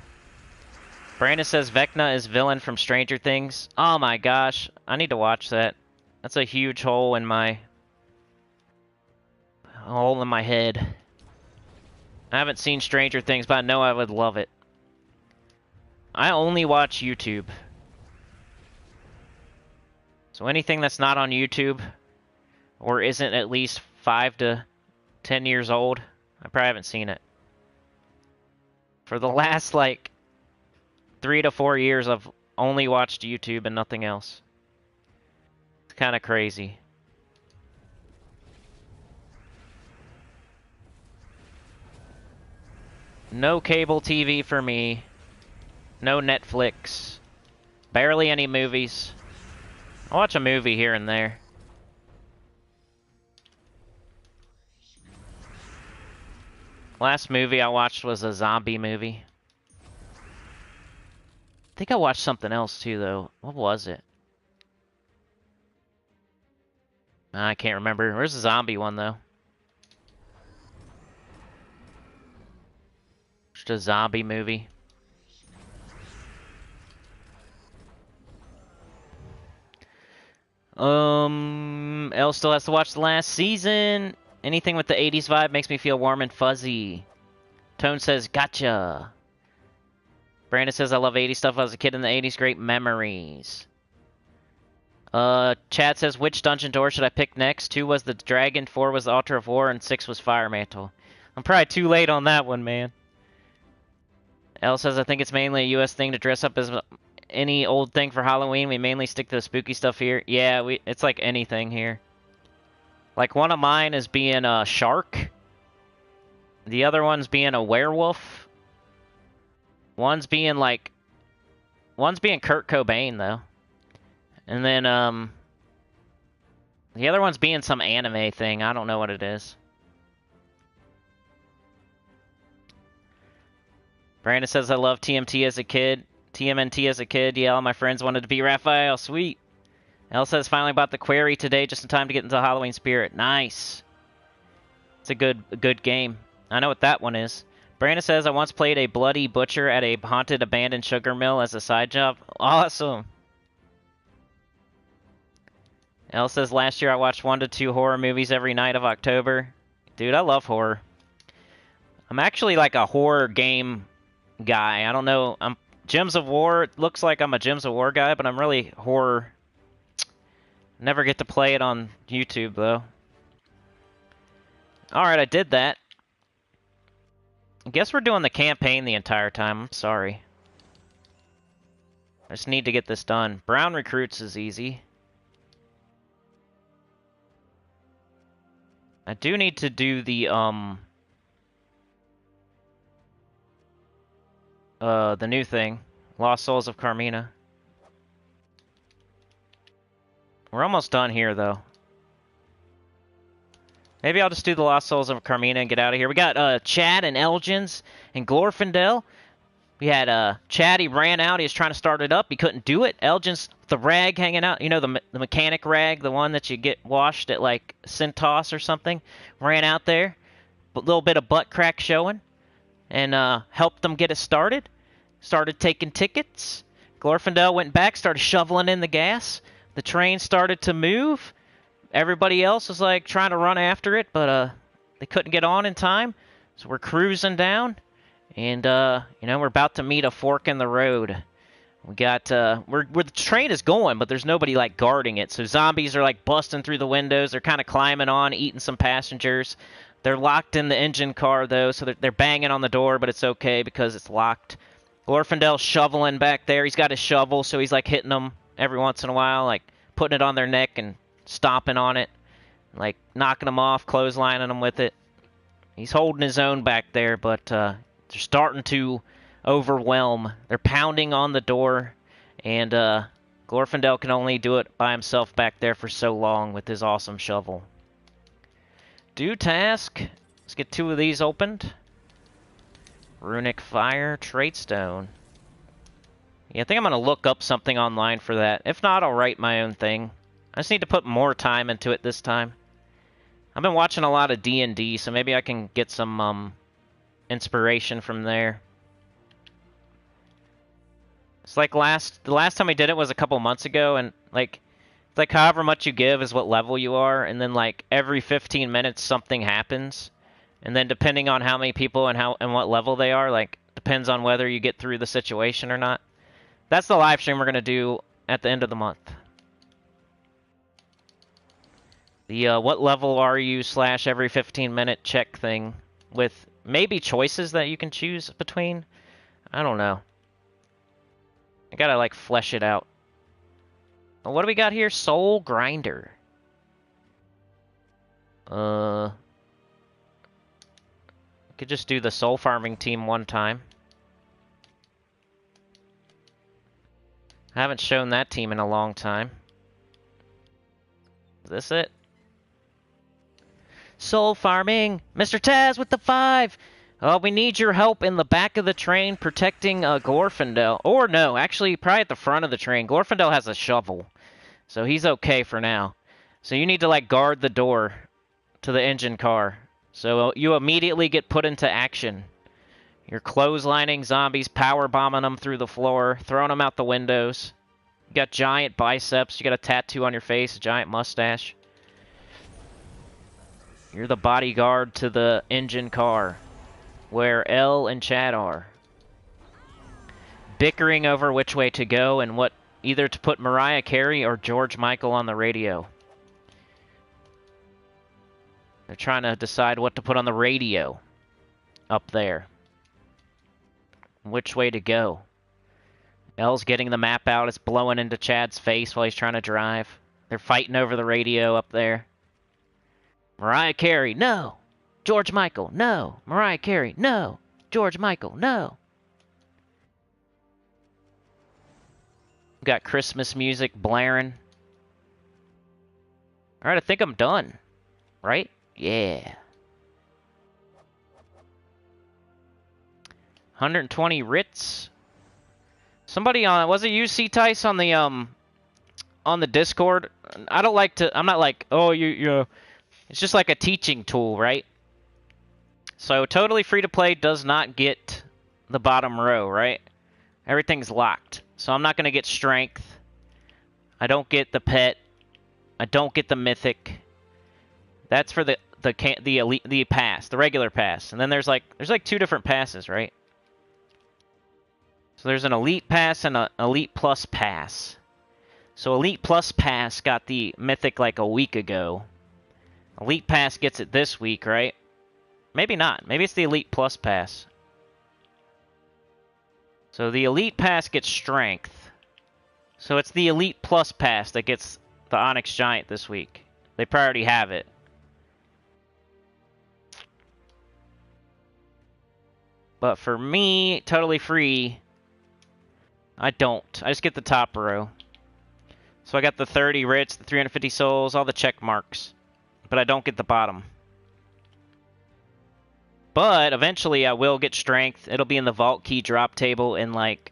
Brandon says, Vecna is villain from Stranger Things. Oh my gosh, I need to watch that. That's a huge hole in my head. I haven't seen Stranger Things, but I know I would love it. I only watch YouTube. So anything that's not on YouTube, or isn't at least 5 to 10 years old, I probably haven't seen it. For the last, like, 3 to 4 years, I've only watched YouTube and nothing else. It's kind of crazy. No cable TV for me. No Netflix. Barely any movies. I watch a movie here and there. Last movie I watched was a zombie movie. I think I watched something else too, though. What was it? I can't remember. Where's the zombie one, though? Just a zombie movie. Elle still has to watch the last season. Anything with the 80s vibe makes me feel warm and fuzzy. Tone says, gotcha. Brandon says, I love 80s stuff. I was a kid in the 80s. Great memories. Chad says, which dungeon door should I pick next? 2 was the Dragon, 4 was the Altar of War, and 6 was Fire Mantle. I'm probably too late on that one, man. Elle says, I think it's mainly a U.S. thing to dress up as any old thing for Halloween. We mainly stick to the spooky stuff here. Yeah, it's like anything here. Like, one of mine is being a shark. The other one's being a werewolf. One's being Kurt Cobain, though. And then, the other one's being some anime thing. I don't know what it is. Brandon says, I love TMT as a kid. TMNT as a kid. Yeah, all my friends wanted to be Raphael. Sweet. Elle says, finally bought the Query today just in time to get into the Halloween spirit. Nice. It's a good game. I know what that one is. Brandon says, I once played a bloody butcher at a haunted abandoned sugar mill as a side job. Awesome. Elle says, last year I watched 1 to 2 horror movies every night of October. Dude, I love horror. I'm actually like a horror game guy. I don't know. I'm Gems of War. It looks like I'm a Gems of War guy, but I'm really horror. Never get to play it on YouTube, though. Alright, I did that. I guess we're doing the campaign the entire time. I'm sorry. I just need to get this done. Brown Recruits is easy. I do need to do the, the new thing. Lost Souls of Carmina. We're almost done here, though. Maybe I'll just do the Lost Souls of Carmina and get out of here. We got Chad and Elgins and Glorfindel. We had Chad, he ran out. He was trying to start it up. He couldn't do it. Elgins, the rag hanging out. You know, the mechanic rag, the one that you get washed at, like, Centos or something. Ran out there. A little bit of butt crack showing. And helped them get it started. Started taking tickets. Glorfindel went back, started shoveling in the gas. The train started to move. Everybody else was, like, trying to run after it, but they couldn't get on in time. So we're cruising down. And, you know, we're about to meet a fork in the road. We got, where the train is going, but there's nobody, like, guarding it. So zombies are, like, busting through the windows. They're kind of climbing on, eating some passengers. They're locked in the engine car, though, so they're banging on the door, but it's okay because it's locked. Glorfindel's shoveling back there. He's got his shovel, so he's, like, hitting them every once in a while, like, putting it on their neck and stomping on it. Like, knocking them off, clotheslining them with it. He's holding his own back there, but, they're starting to overwhelm. They're pounding on the door, and Glorfindel can only do it by himself back there for so long with his awesome shovel. Do task. Let's get 2 of these opened. Runic Fire, Trait Stone. Yeah, I think I'm going to look up something online for that. If not, I'll write my own thing. I just need to put more time into it this time. I've been watching a lot of D&D, so maybe I can get some, inspiration from there. It's like the last time we did it was a couple months ago, and like however much you give is what level you are, and then like every 15 minutes something happens, and then depending on how many people and what level they are, like depends on whether you get through the situation or not. That's the live stream we're gonna do at the end of the month. The what level are you / every 15-minute check thing with maybe choices that you can choose between. I don't know. I gotta, like, flesh it out. Well, what do we got here? Soul Grinder. Could just do the soul farming team one time. I haven't shown that team in a long time. Is this it? Soul farming! Mr. Taz with the 5! We need your help in the back of the train protecting Glorfindel. Or no, actually, probably at the front of the train. Glorfindel has a shovel, so he's okay for now. So you need to, like, guard the door to the engine car. So you immediately get put into action. You're clotheslining zombies, power bombing them through the floor, throwing them out the windows. You got giant biceps. You got a tattoo on your face, a giant mustache. You're the bodyguard to the engine car, where Elle and Chad are. Bickering over which way to go and what, either to put Mariah Carey or George Michael on the radio. They're trying to decide what to put on the radio up there. Which way to go. Elle's getting the map out. It's blowing into Chad's face while he's trying to drive. They're fighting over the radio up there. Mariah Carey, no. George Michael, no. Mariah Carey, no. George Michael, no. We've got Christmas music blaring. Alright, I think I'm done. Right? Yeah. 120 writs. Somebody on, was it you, C-Tice, on the Discord? I don't like to, I'm not like, oh, you it's just like a teaching tool, right? So totally free to play does not get the bottom row, right? Everything's locked. So I'm not going to get strength. I don't get the pet. I don't get the mythic. That's for the elite, the pass, the regular pass. And then there's like 2 different passes, right? So there's an elite pass and an elite plus pass. So elite plus pass got the mythic like a week ago. Elite Pass gets it this week, right? Maybe not. Maybe it's the Elite Plus Pass. So the Elite Pass gets Strength. So it's the Elite Plus Pass that gets the Onyx Giant this week. They probably already have it. But for me, totally free, I don't. I just get the top row. So I got the 30 writs, the 350 souls, all the check marks. But I don't get the bottom. But eventually I will get strength. It'll be in the vault key drop table in like,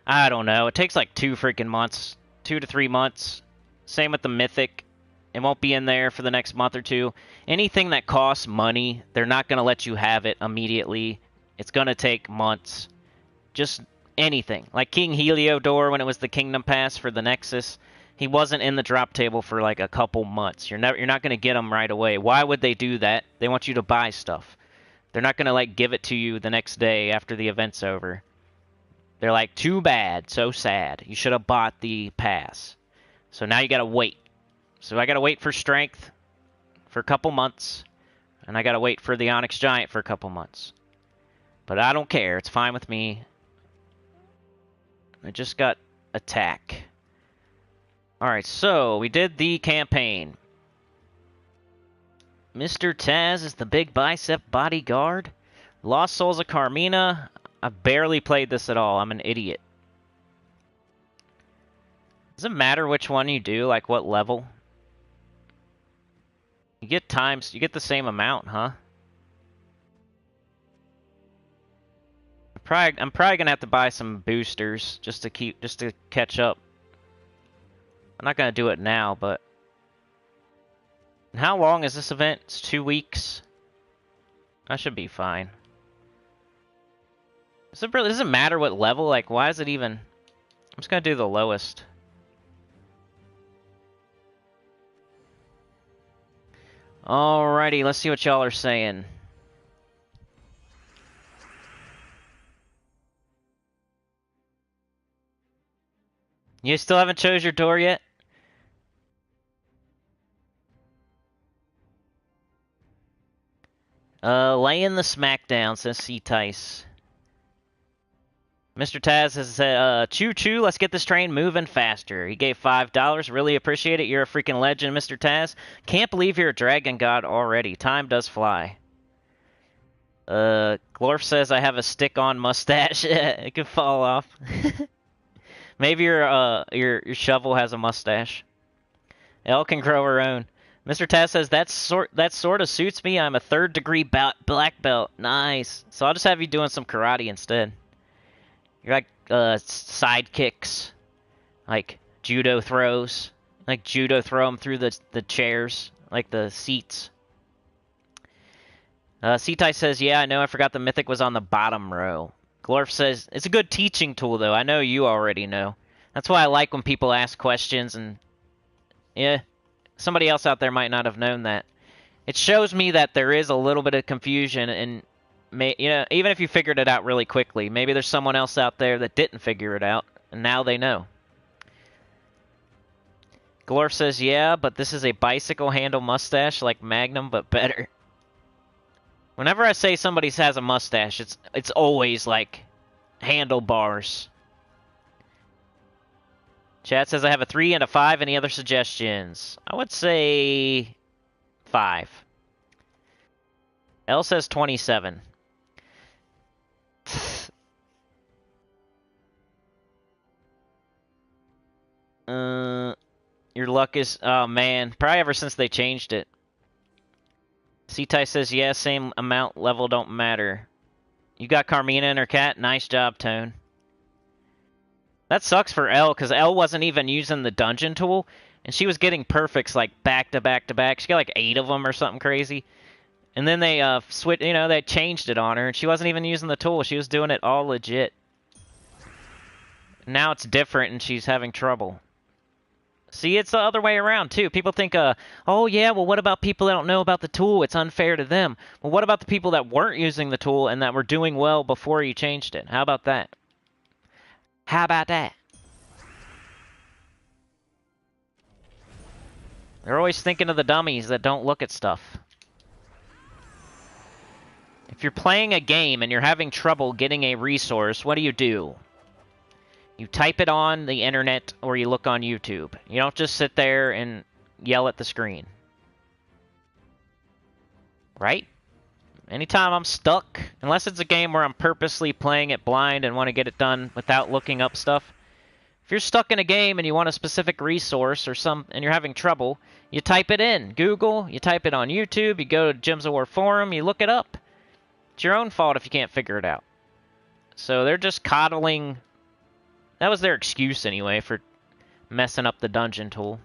I don't know. It takes like 2 freaking months. 2 to 3 months. Same with the mythic. It won't be in there for the next month or two. Anything that costs money, they're not going to let you have it immediately. It's going to take months. Just anything. Like King Heliodor when it was the Kingdom Pass for the Nexus. He wasn't in the drop table for like a couple months. You're not going to get him right away. Why would they do that? They want you to buy stuff. They're not going to like give it to you the next day after the event's over. They're like, too bad, so sad. You should have bought the pass. So now you got to wait. So I got to wait for strength for a couple months. And I got to wait for the Onyx Giant for a couple months. But I don't care. It's fine with me. I just got attack. Alright, so we did the campaign. Mr. Taz is the big bicep bodyguard. Lost Souls of Carmina. I barely played this at all. I'm an idiot. Does it matter which one you do? Like what level? You get the same amount, huh? I'm probably gonna have to buy some boosters just to catch up. I'm not going to do it now, but... How long is this event? It's 2 weeks. I should be fine. Does it really, doesn't matter what level? Like, why is it even... I'm just going to do the lowest. Alrighty, let's see what y'all are saying. You still haven't chose your door yet? Laying the smackdown, says C. Tice. Mr. Taz has said, choo-choo, let's get this train moving faster. He gave $5. Really appreciate it. You're a freaking legend, Mr. Taz. Can't believe you're a dragon god already. Time does fly. Glorf says, I have a stick-on mustache. It could fall off. Maybe your shovel has a mustache. Elle can grow her own. Mr. Taz says, that sort of suits me. I'm a 3rd degree black belt. Nice. So I'll just have you doing some karate instead. You're like side kicks. Like judo throws. Like judo throw them through the chairs. Like the seats. Seatai says, yeah, I know. I forgot the mythic was on the bottom row. Glorf says, it's a good teaching tool, though. I know you already know. That's why I like when people ask questions and... Yeah. Somebody else out there might not have known that. It shows me that there is a little bit of confusion, and even if you figured it out really quickly, maybe there's someone else out there that didn't figure it out, and now they know. Glorf says, yeah, but this is a bicycle handle mustache like Magnum, but better. Whenever I say somebody has a mustache, it's always like handlebars. Chat says I have a 3 and a 5. Any other suggestions? I would say 5. L says 27. Your luck is... Oh, man. Probably ever since they changed it. C-Tai says, yeah, same amount, level don't matter. You got Carmina and her cat? Nice job, Tone. That sucks for Elle, because Elle wasn't even using the dungeon tool, and she was getting perfects, like, back to back to back. She got, like, 8 of them or something crazy. And then they, they changed it on her, and she wasn't even using the tool. She was doing it all legit. Now it's different, and she's having trouble. See, it's the other way around, too. People think, oh, yeah, well, what about people that don't know about the tool? It's unfair to them. Well, what about the people that weren't using the tool and that were doing well before you changed it? How about that? How about that? They're always thinking of the dummies that don't look at stuff. If you're playing a game and you're having trouble getting a resource, what do? You type it on the internet or you look on YouTube. You don't just sit there and yell at the screen. Right? Anytime I'm stuck, unless it's a game where I'm purposely playing it blind and want to get it done without looking up stuff. If you're stuck in a game and you want a specific resource and you're having trouble, you type it in. Google, you type it on YouTube, you go to Gems of War forum, you look it up. It's your own fault if you can't figure it out. So they're just coddling. That was their excuse anyway for messing up the dungeon tool.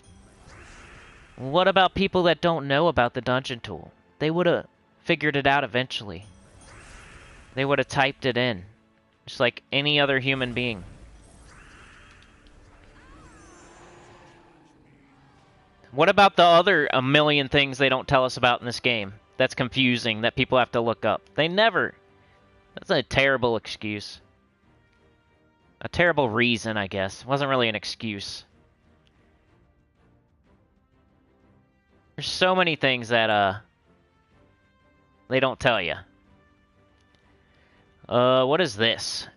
What about people that don't know about the dungeon tool? They would have figured it out eventually. They would have typed it in. Just like any other human being. What about the other a million things they don't tell us about in this game that's confusing that people have to look up? They never. That's a terrible excuse. A terrible reason, I guess. It wasn't really an excuse. There's so many things that they don't tell you. What is this?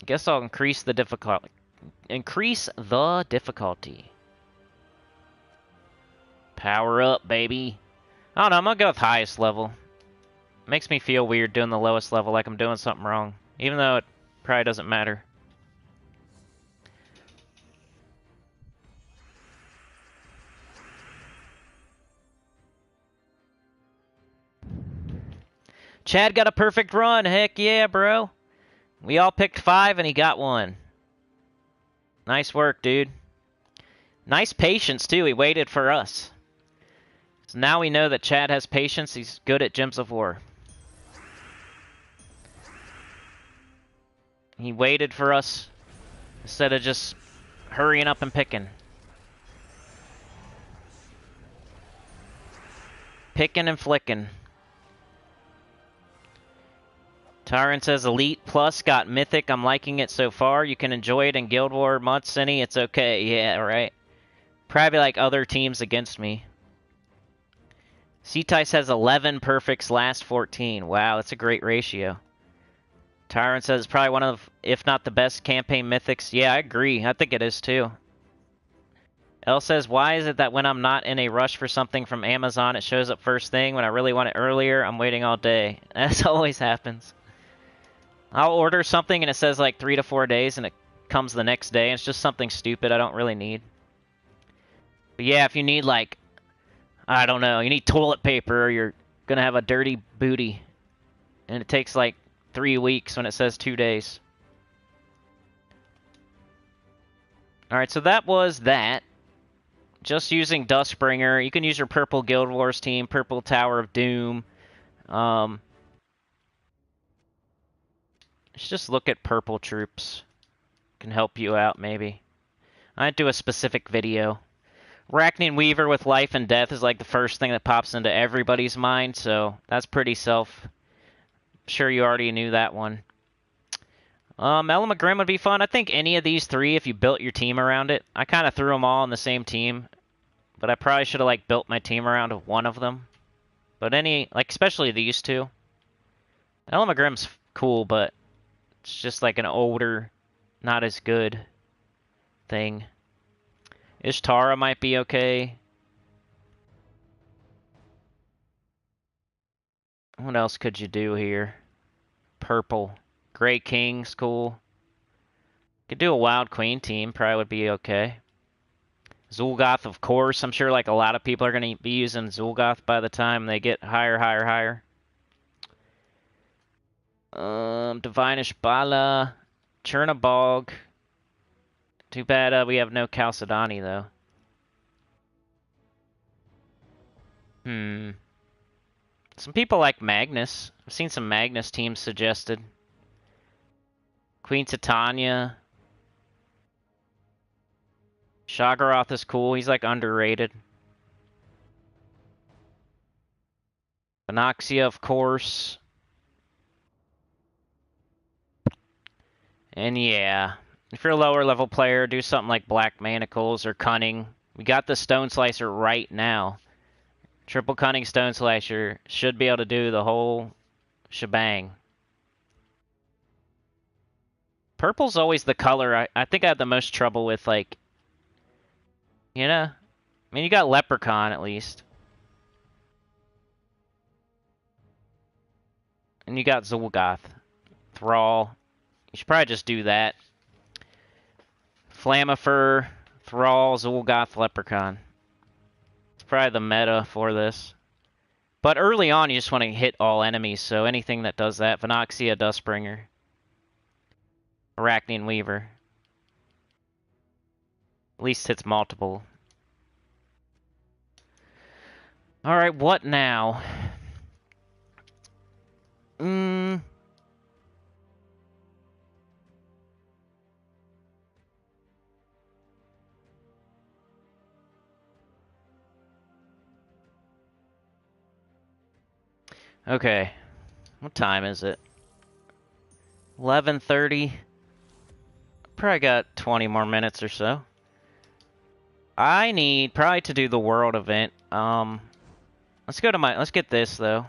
I guess I'll increase the difficulty. Increase the difficulty. Power up, baby. I don't know, I'm gonna go with highest level. Makes me feel weird doing the lowest level like I'm doing something wrong. Even though it probably doesn't matter. Chad got a perfect run. Heck yeah, bro. We all picked 5 and he got 1. Nice work, dude. Nice patience, too. He waited for us. So now we know that Chad has patience. He's good at Gems of War. He waited for us instead of just hurrying up and picking. Picking and flicking. Tyrant says Elite Plus got Mythic. I'm liking it so far. You can enjoy it in Guild War months, Cinny. It's okay. Yeah, right. Probably like other teams against me. C-Tice has 11 perfects last 14. Wow, that's a great ratio. Tyrant says it's probably one of, if not the best campaign mythics. Yeah, I agree. I think it is too. L says, why is it that when I'm not in a rush for something from Amazon, it shows up first thing? When I really want it earlier, I'm waiting all day. That always happens. I'll order something and it says like 3 to 4 days and it comes the next day. And it's just something stupid I don't really need. But yeah, if you need like, I don't know, you need toilet paper or you're going to have a dirty booty. And it takes like 3 weeks when it says 2 days. Alright, so that was that. Just using Dustbringer. You can use your Purple Guild Wars team, Purple Tower of Doom. Let's just look at purple troops. Can help you out, maybe. I'd do a specific video. Arachnian Weaver with Life and Death is like the first thing that pops into everybody's mind, so that's pretty sure you already knew that one. Ella Grimm would be fun. I think any of these 3, if you built your team around it. I kind of threw them all on the same team, but I probably should have like built my team around one of them. But especially these 2. Ella Grimm's cool, but it's just like an older, not as good thing. Ishtara might be okay. What else could you do here? Purple. Grey King's cool. Could do a Wild Queen team. Probably would be okay. Zul'Goth, of course. I'm sure like a lot of people are going to be using Zul'Goth by the time they get higher. Divinish Bala. Chernabog. Too bad we have no Chalcedony, though. Some people like Magnus. I've seen some Magnus teams suggested. Queen Titania. Shagaroth is cool. He's like underrated. Panoxia, of course. And yeah, if you're a lower level player, do something like Black Manacles or Cunning. We got the Stone Slicer right now. Triple Cunning Stone Slicer should be able to do the whole shebang. Purple's always the color I think I had the most trouble with, like, you know? I mean, you got Leprechaun at least. And you got Zul'Goth. Thrall. You should probably just do that. Flammifer, Thrall, Zul'Goth, Leprechaun. It's probably the meta for this. But early on, you just want to hit all enemies, so anything that does that. Venoxia, Dustbringer. Arachnian Weaver. At least hits multiple. Alright, what now? Okay. What time is it? 11:30. Probably got 20 more minutes or so. I need probably to do the world event. Let's get this though.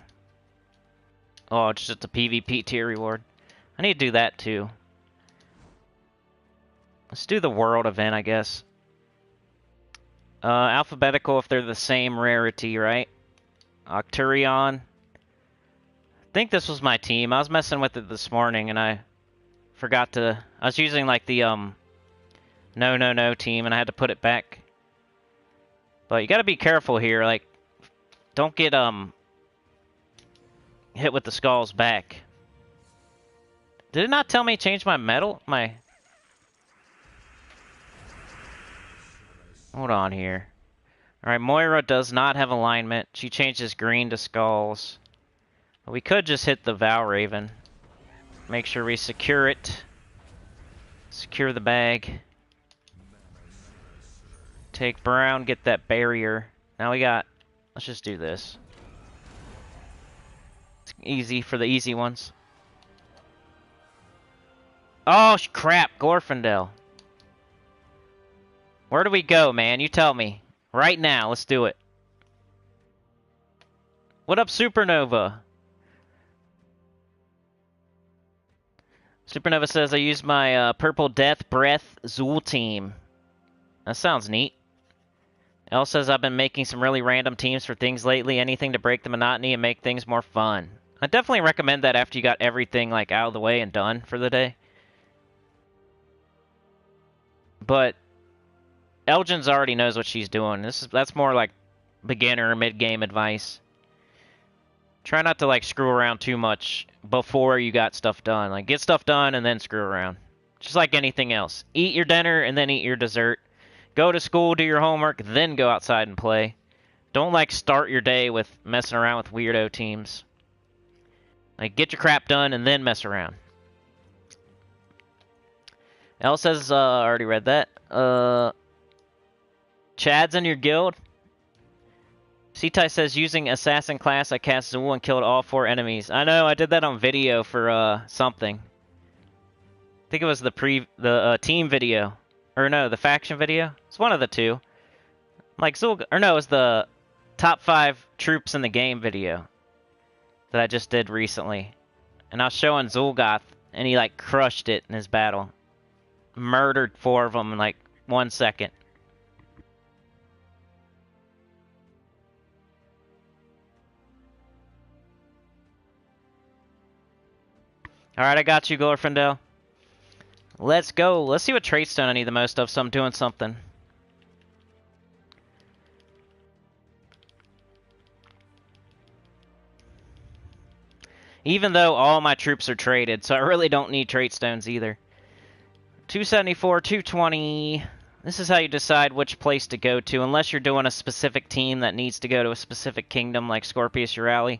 Oh, it's just a PvP tier reward. I need to do that too. Let's do the world event, I guess. Alphabetical if they're the same rarity, right? Octurion. I think this was my team. I was messing with it this morning and I forgot to... I was using like the no team and I had to put it back. But you gotta be careful here, like don't get hit with the skulls back. Did it not tell me to change my metal? Hold on here. Alright, Moira does not have alignment. She changes green to skulls. But we could just hit the Valraven. Make sure we secure it. Secure the bag. Take brown, get that barrier. Now we got... Let's just do this. It's easy for the easy ones. Oh, crap. Glorfindel. Where do we go, man? You tell me. Right now. Let's do it. What up, Supernova? Supernova says, I use my Purple Death Breath Zool team. That sounds neat. Elle says, I've been making some really random teams for things lately. Anything to break the monotony and make things more fun. I definitely recommend that after you got everything like out of the way and done for the day. But Elgin's already knows what she's doing. That's more like beginner mid-game advice. Try not to like screw around too much before you got stuff done. Like get stuff done and then screw around. Just like anything else. Eat your dinner and then eat your dessert. Go to school, do your homework, then go outside and play. Don't like start your day with messing around with weirdo teams. Like get your crap done and then mess around. Elle says, I already read that. Chad's in your guild. Sitai says, using assassin class, I cast Zool and killed all 4 enemies. I know, I did that on video for something. I think it was the team video. Or no, the faction video. It's one of the two. Like Zool, or no, it was the top 5 troops in the game video that I just did recently. And I was showing Zul'Goth, and he like crushed it in his battle. Murdered 4 of them in like 1 second. Alright, I got you, Glorfindel. Let's go. Let's see what trait stone I need the most of, so I'm doing something. Even though all my troops are traded, so I really don't need trait stones either. 274, 220. This is how you decide which place to go to, unless you're doing a specific team that needs to go to a specific kingdom like Scorpius Urali.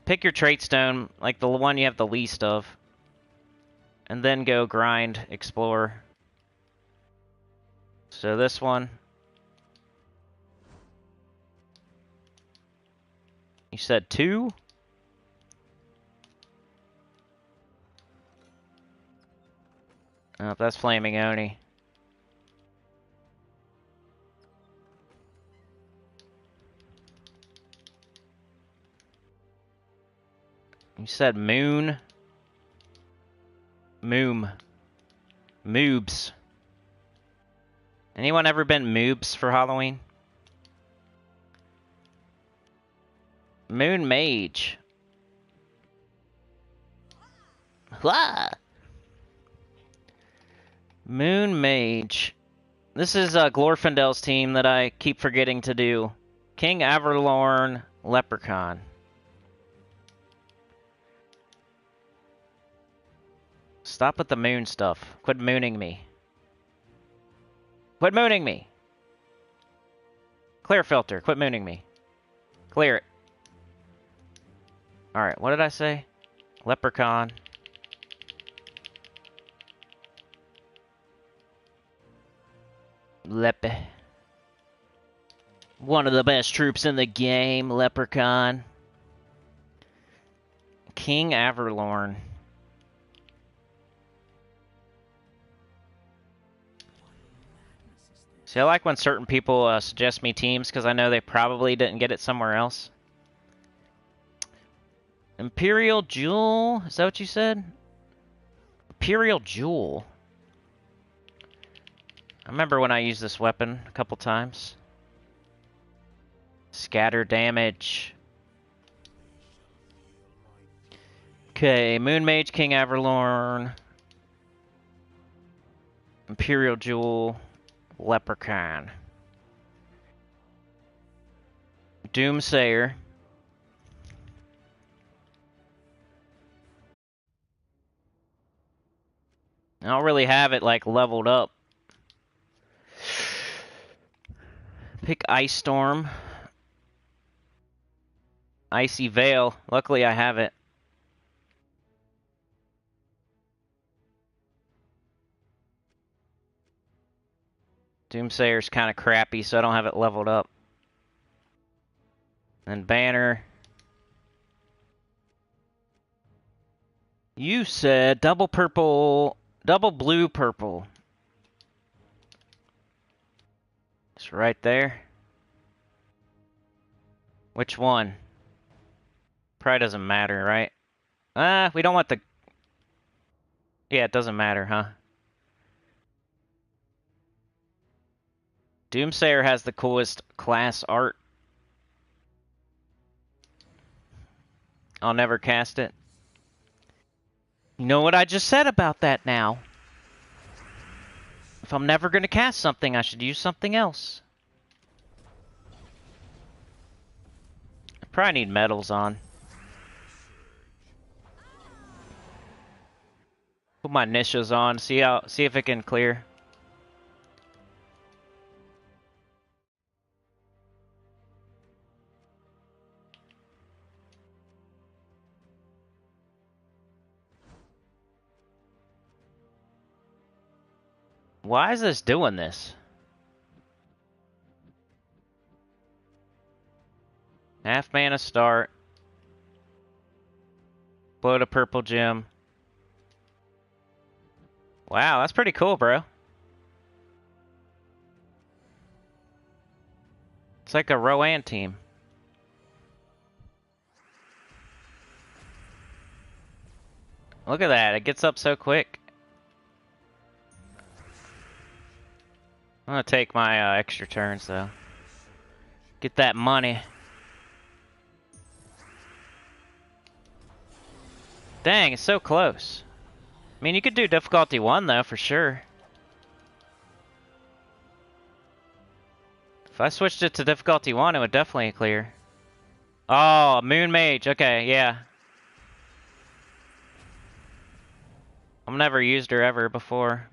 Pick your trait stone, like the one you have the least of. And then go grind, explore. So this one. You said 2? Oh, that's Flaming Oni. You said moon. Moom. Moobs. Anyone ever been moobs for Halloween? Moon Mage. Wah! Moon Mage. This is Glorfindel's team that I keep forgetting to do. King Averlorn Leprechaun. Stop with the moon stuff. Quit mooning me. Quit mooning me! Clear filter. Quit mooning me. Clear it. Alright, what did I say? Leprechaun. Lepe. One of the best troops in the game, Leprechaun. King Averlorn. See, I like when certain people suggest me teams because I know they probably didn't get it somewhere else. Imperial Jewel? Is that what you said? Imperial Jewel. I remember when I used this weapon a couple times. Scatter damage. Okay, Moon Mage, King Averlorn. Imperial Jewel. Leprechaun. Doomsayer. I don't really have it like leveled up. Pick Ice Storm. Icy Veil. Luckily I have it. Doomsayer's kind of crappy, so I don't have it leveled up. And Banner. You said double purple, double blue purple. It's right there. Which one? Probably doesn't matter, right? We don't want the... Yeah, it doesn't matter, huh? Doomsayer has the coolest class art. I'll never cast it. You know what I just said about that now? If I'm never going to cast something, I should use something else. I probably need medals on. Put my Nishas on, see if it can clear. Why is this doing this? Half mana start. Blow to purple gem. Wow, that's pretty cool, bro. It's like a Rowan team. Look at that, it gets up so quick. I'm gonna take my extra turns, though. Get that money. Dang, it's so close. I mean, you could do difficulty 1, though, for sure. If I switched it to difficulty 1, it would definitely clear. Oh, Moon Mage. Okay, yeah. I've never used her ever before.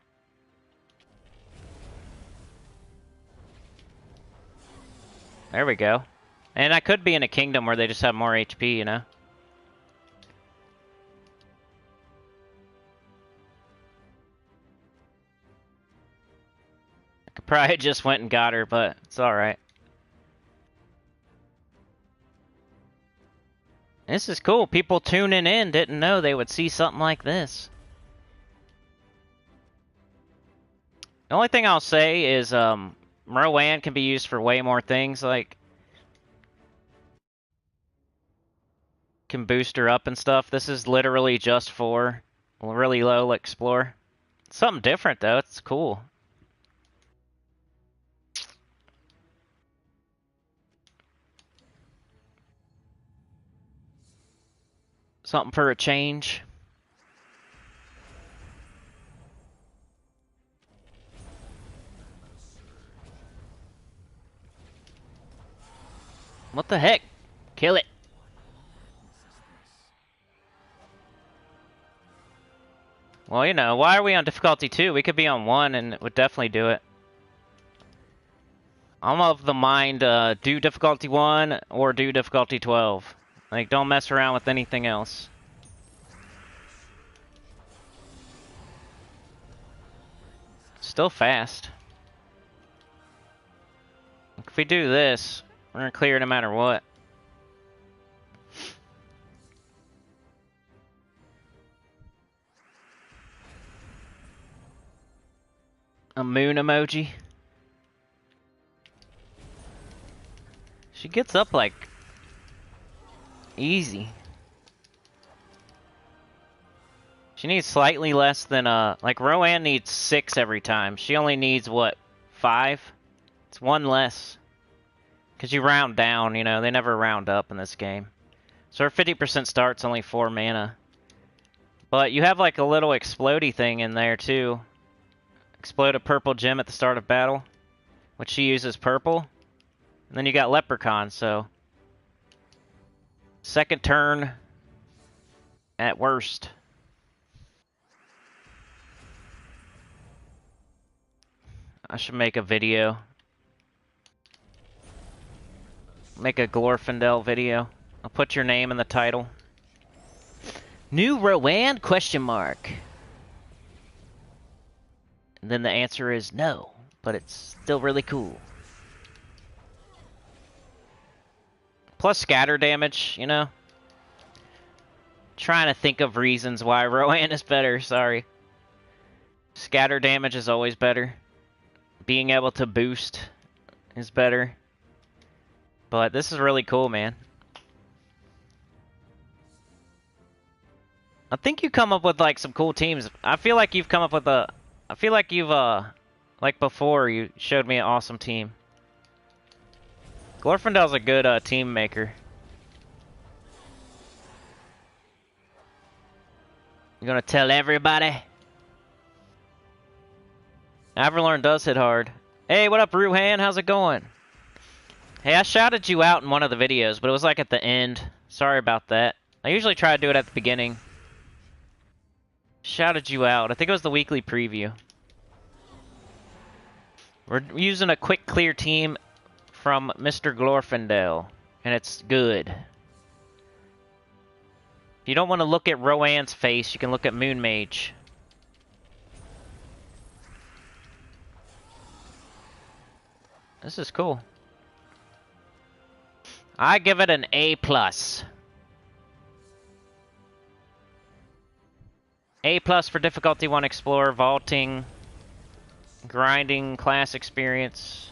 There we go. And I could be in a kingdom where they just have more HP, you know? I could probably just went and got her, but it's alright. This is cool. People tuning in didn't know they would see something like this. The only thing I'll say is, Rowan can be used for way more things, like... Can boost her up and stuff. This is literally just for really low explore. It's something different, though. It's cool. Something for a change. What the heck? Kill it. Well, you know, why are we on difficulty 2? We could be on 1 and it would definitely do it. I'm of the mind, do difficulty 1 or do difficulty 12. Like, don't mess around with anything else. Still fast. If we do this, we're gonna clear no matter what. A moon emoji. She gets up like easy. She needs slightly less than like Rowan needs 6 every time. She only needs what, 5? It's 1 less. Cause you round down, you know, they never round up in this game. So her 50% start's only 4 mana. But you have like a little explodey thing in there too. Explode a purple gem at the start of battle, which she uses purple. And then you got Leprechaun, so second turn at worst. I should make a video. Make a Glorfindel video. I'll put your name in the title. New Rowan? Question mark. And then the answer is no, but it's still really cool. Plus scatter damage, you know? Trying to think of reasons why Rowan is better, sorry. Scatter damage is always better. Being able to boost is better. But this is really cool, man. I think you come up with like some cool teams. I feel like you've come up with a... I feel like you've, like before, you showed me an awesome team. Glorfindel's a good team maker. You gonna tell everybody? Averlorn does hit hard. Hey, what up, Ruhan? How's it going? Hey, I shouted you out in one of the videos, but it was like at the end. Sorry about that. I usually try to do it at the beginning. Shouted you out. I think it was the weekly preview. We're using a quick clear team from Mr. Glorfindel, and it's good. If you don't want to look at Rowan's face, you can look at Moon Mage. This is cool. I give it an A+. A+ for difficulty 1 Explorer, vaulting, grinding, class experience.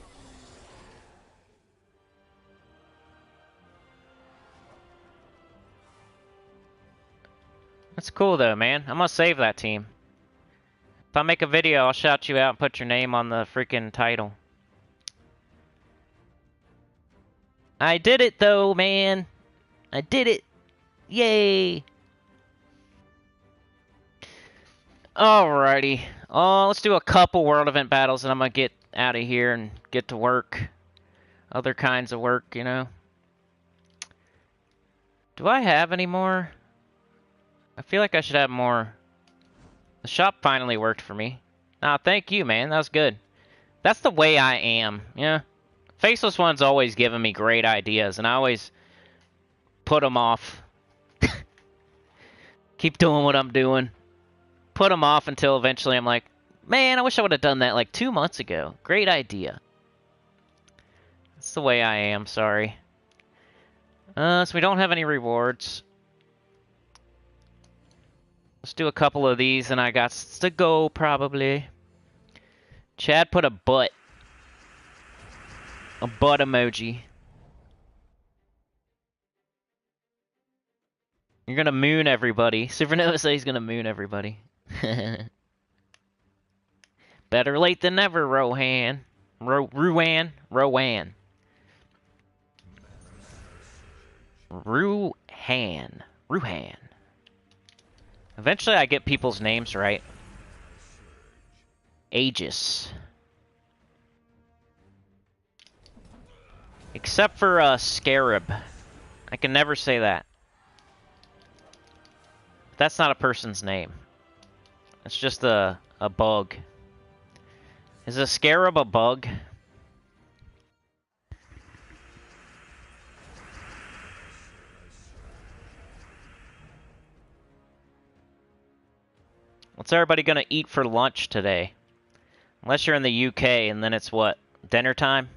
That's cool though, man. I'm gonna save that team. If I make a video, I'll shout you out and put your name on the freaking title. I did it though, man. I did it. Yay. Alrighty. Let's do a couple world event battles and I'm gonna get out of here and get to work. Other kinds of work, you know. Do I have any more? I feel like I should have more. The shop finally worked for me. Nah, thank you, man. That was good. That's the way I am, yeah. Faceless One's always giving me great ideas, and I always put them off. Keep doing what I'm doing. Put them off until eventually I'm like, man, I wish I would have done that like 2 months ago. Great idea. That's the way I am, sorry. So we don't have any rewards. Let's do a couple of these and I got to go, probably. Chad put a butt. A butt emoji. You're gonna moon everybody. Supernova says he's gonna moon everybody. Better late than never, Rohan. Rowan. Ruhan. Eventually I get people's names right. Aegis. Except for Scarab. I can never say that. That's not a person's name. It's just a bug. Is a Scarab a bug? What's everybody gonna eat for lunch today? Unless you're in the UK, and then it's what? Dinner time?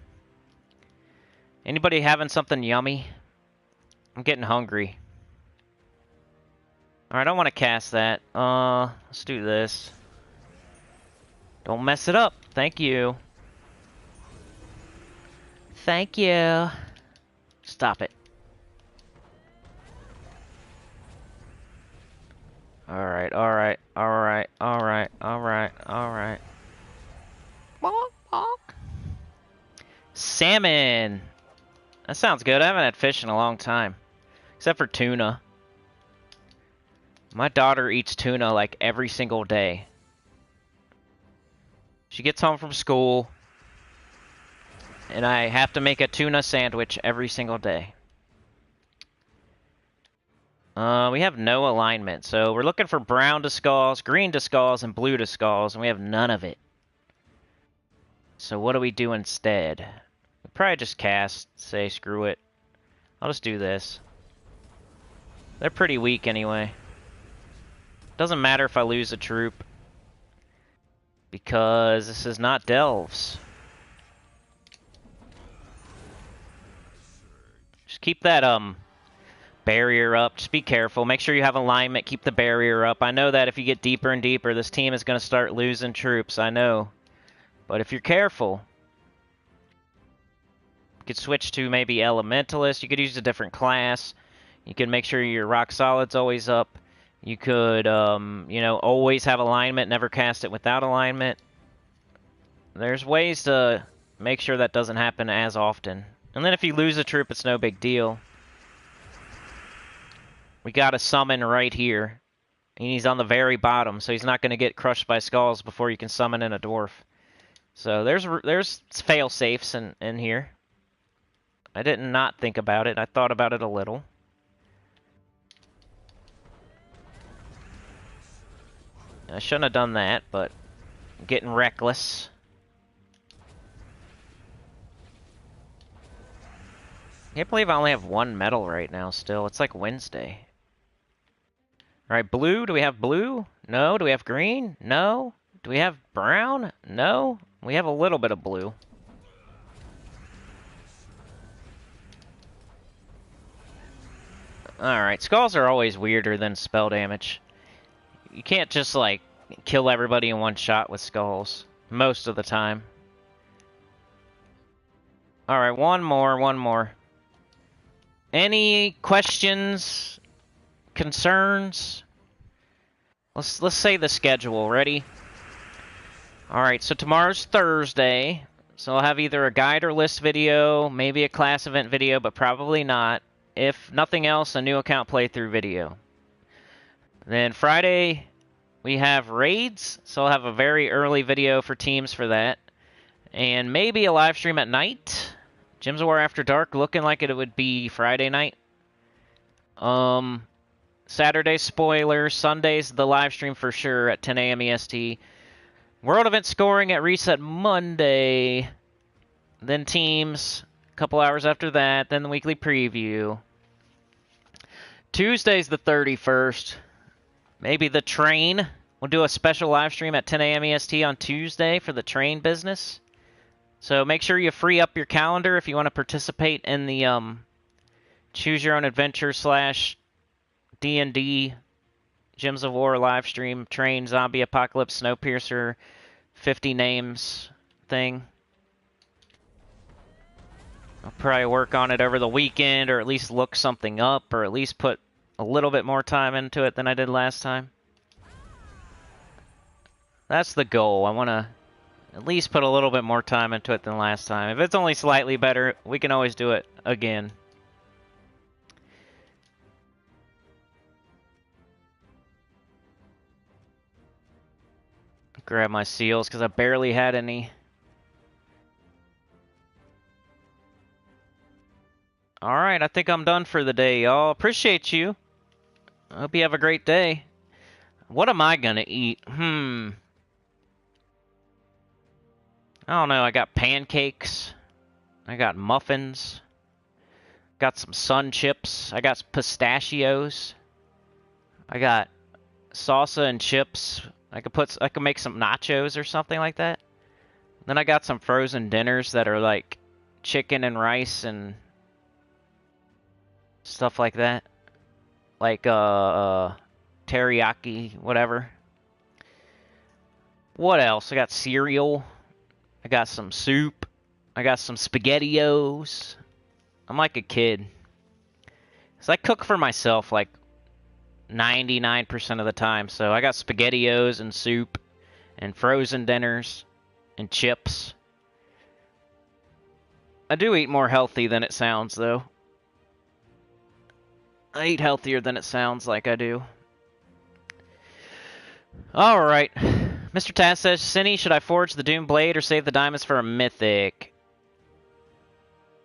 Anybody having something yummy? I'm getting hungry. Alright, I don't want to cast that. Let's do this. Don't mess it up. Thank you. Thank you. Stop it. Alright, alright, alright, alright, alright, alright. Bonk, bonk. Salmon! That sounds good. I haven't had fish in a long time. Except for tuna. My daughter eats tuna like every single day. She gets home from school, and I have to make a tuna sandwich every single day. We have no alignment, so we're looking for brown to skulls, green to skulls, and blue to skulls, and we have none of it. So what do we do instead? We probably just cast, say screw it. I'll just do this. They're pretty weak anyway. Doesn't matter if I lose a troop, because this is not Delves. Just keep that barrier up. Just be careful. Make sure you have alignment. Keep the barrier up. I know that if you get deeper and deeper, this team is going to start losing troops. I know. But if you're careful, you could switch to maybe Elementalist. You could use a different class. You can make sure your Rock Solid's always up. You could, you know, always have alignment, never cast it without alignment. There's ways to make sure that doesn't happen as often. And then if you lose a troop, it's no big deal. We got a summon right here. And he's on the very bottom, so he's not going to get crushed by skulls before you can summon in a dwarf. So there's fail-safes in here. I did not think about it. I thought about it a little. I shouldn't have done that, but I'm getting reckless. I can't believe I only have one medal right now still. It's like Wednesday. Alright, blue. Do we have blue? No. Do we have green? No. Do we have brown? No. We have a little bit of blue. Alright, skulls are always weirder than spell damage. You can't just, like, kill everybody in one shot with skulls. Most of the time. Alright, one more. Any questions? Concerns? Let's say the schedule. Ready? Alright, so tomorrow's Thursday. So I'll have either a guide or list video, maybe a class event video, but probably not. If nothing else, a new account playthrough video. Then Friday, we have raids, so I'll have a very early video for teams for that. And maybe a live stream at night. Gyms of War After Dark, looking like it would be Friday night. Saturday, spoiler. Sunday's the live stream for sure at 10 a.m. EST. World event scoring at Reset Monday. Then teams, a couple hours after that. Then the weekly preview. Tuesday's the 31st. Maybe the train. We'll do a special live stream at 10 a.m. EST on Tuesday for the train business. So make sure you free up your calendar if you want to participate in the Choose Your Own Adventure / D&D Gyms of War live stream, Train, Zombie Apocalypse, Snowpiercer, 50 names thing. I'll probably work on it over the weekend, or at least look something up, or at least put a little bit more time into it than I did last time. That's the goal. I want to at least put a little bit more time into it than last time. If it's only slightly better, we can always do it again. Grab my seals, because I barely had any. Alright, I think I'm done for the day, y'all. Appreciate you. I hope you have a great day. What am I gonna eat? I don't know. I got pancakes. I got muffins. Got some sun chips. I got pistachios. I got salsa and chips. I could make some nachos or something like that. Then I got some frozen dinners that are like chicken and rice and stuff like that. Like teriyaki, whatever. What else? I got cereal. I got some soup. I got some SpaghettiOs. I'm like a kid. 'Cause I cook for myself like 99% of the time. So I got SpaghettiOs and soup and frozen dinners and chips. I do eat more healthy than it sounds, though. I eat healthier than it sounds like I do. Alright. Mr. Taz says, Cinny, should I forge the Doom Blade or save the diamonds for a mythic?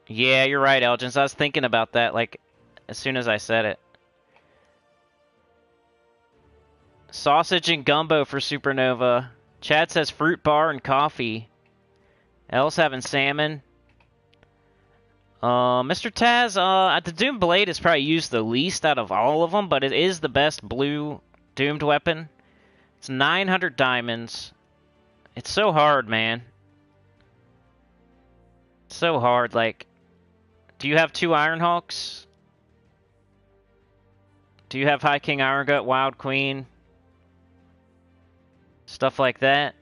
Yeah, you're right, Elgins. I was thinking about that, like, as soon as I said it. Sausage and gumbo for Supernova. Chad says fruit bar and coffee. Elle's having salmon. Mr. Taz, the Doom Blade is probably used the least out of all of them, but it is the best blue doomed weapon. It's 900 diamonds. It's so hard, man. It's so hard, like... Do you have 2 Ironhawks? Do you have High King Irongut, Wild Queen? Stuff like that?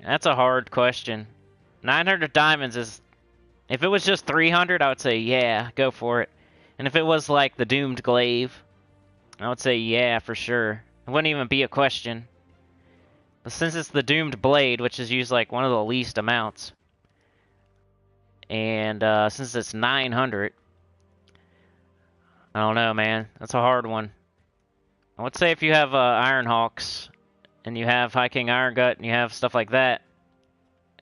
That's a hard question. 900 diamonds is... If it was just 300, I would say, yeah, go for it. And if it was like the Doomed Glaive, I would say, yeah, for sure. It wouldn't even be a question. But since it's the Doomed Blade, which is used like one of the least amounts, and since it's 900, I don't know, man. That's a hard one. I would say if you have Ironhawks, and you have High King Irongut, and you have stuff like that,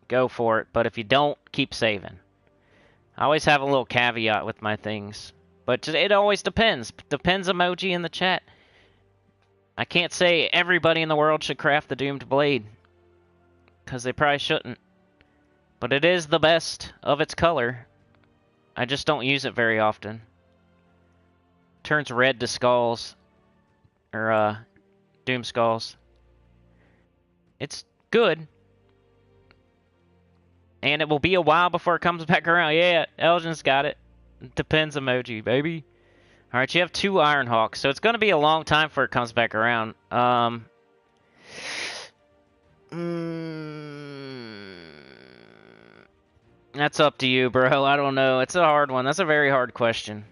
go for it. But if you don't, keep saving. I always have a little caveat with my things. But it always depends. Depends emoji in the chat. I can't say everybody in the world should craft the Doomed Blade. Because they probably shouldn't. But it is the best of its color. I just don't use it very often. Turns red to skulls. Or, Doom Skulls. It's good. And it will be a while before it comes back around. Yeah, Elgin's got it. Depends emoji, baby. Alright, you have 2 Ironhawks, so it's going to be a long time before it comes back around. That's up to you, bro. I don't know. It's a hard one. That's a very hard question.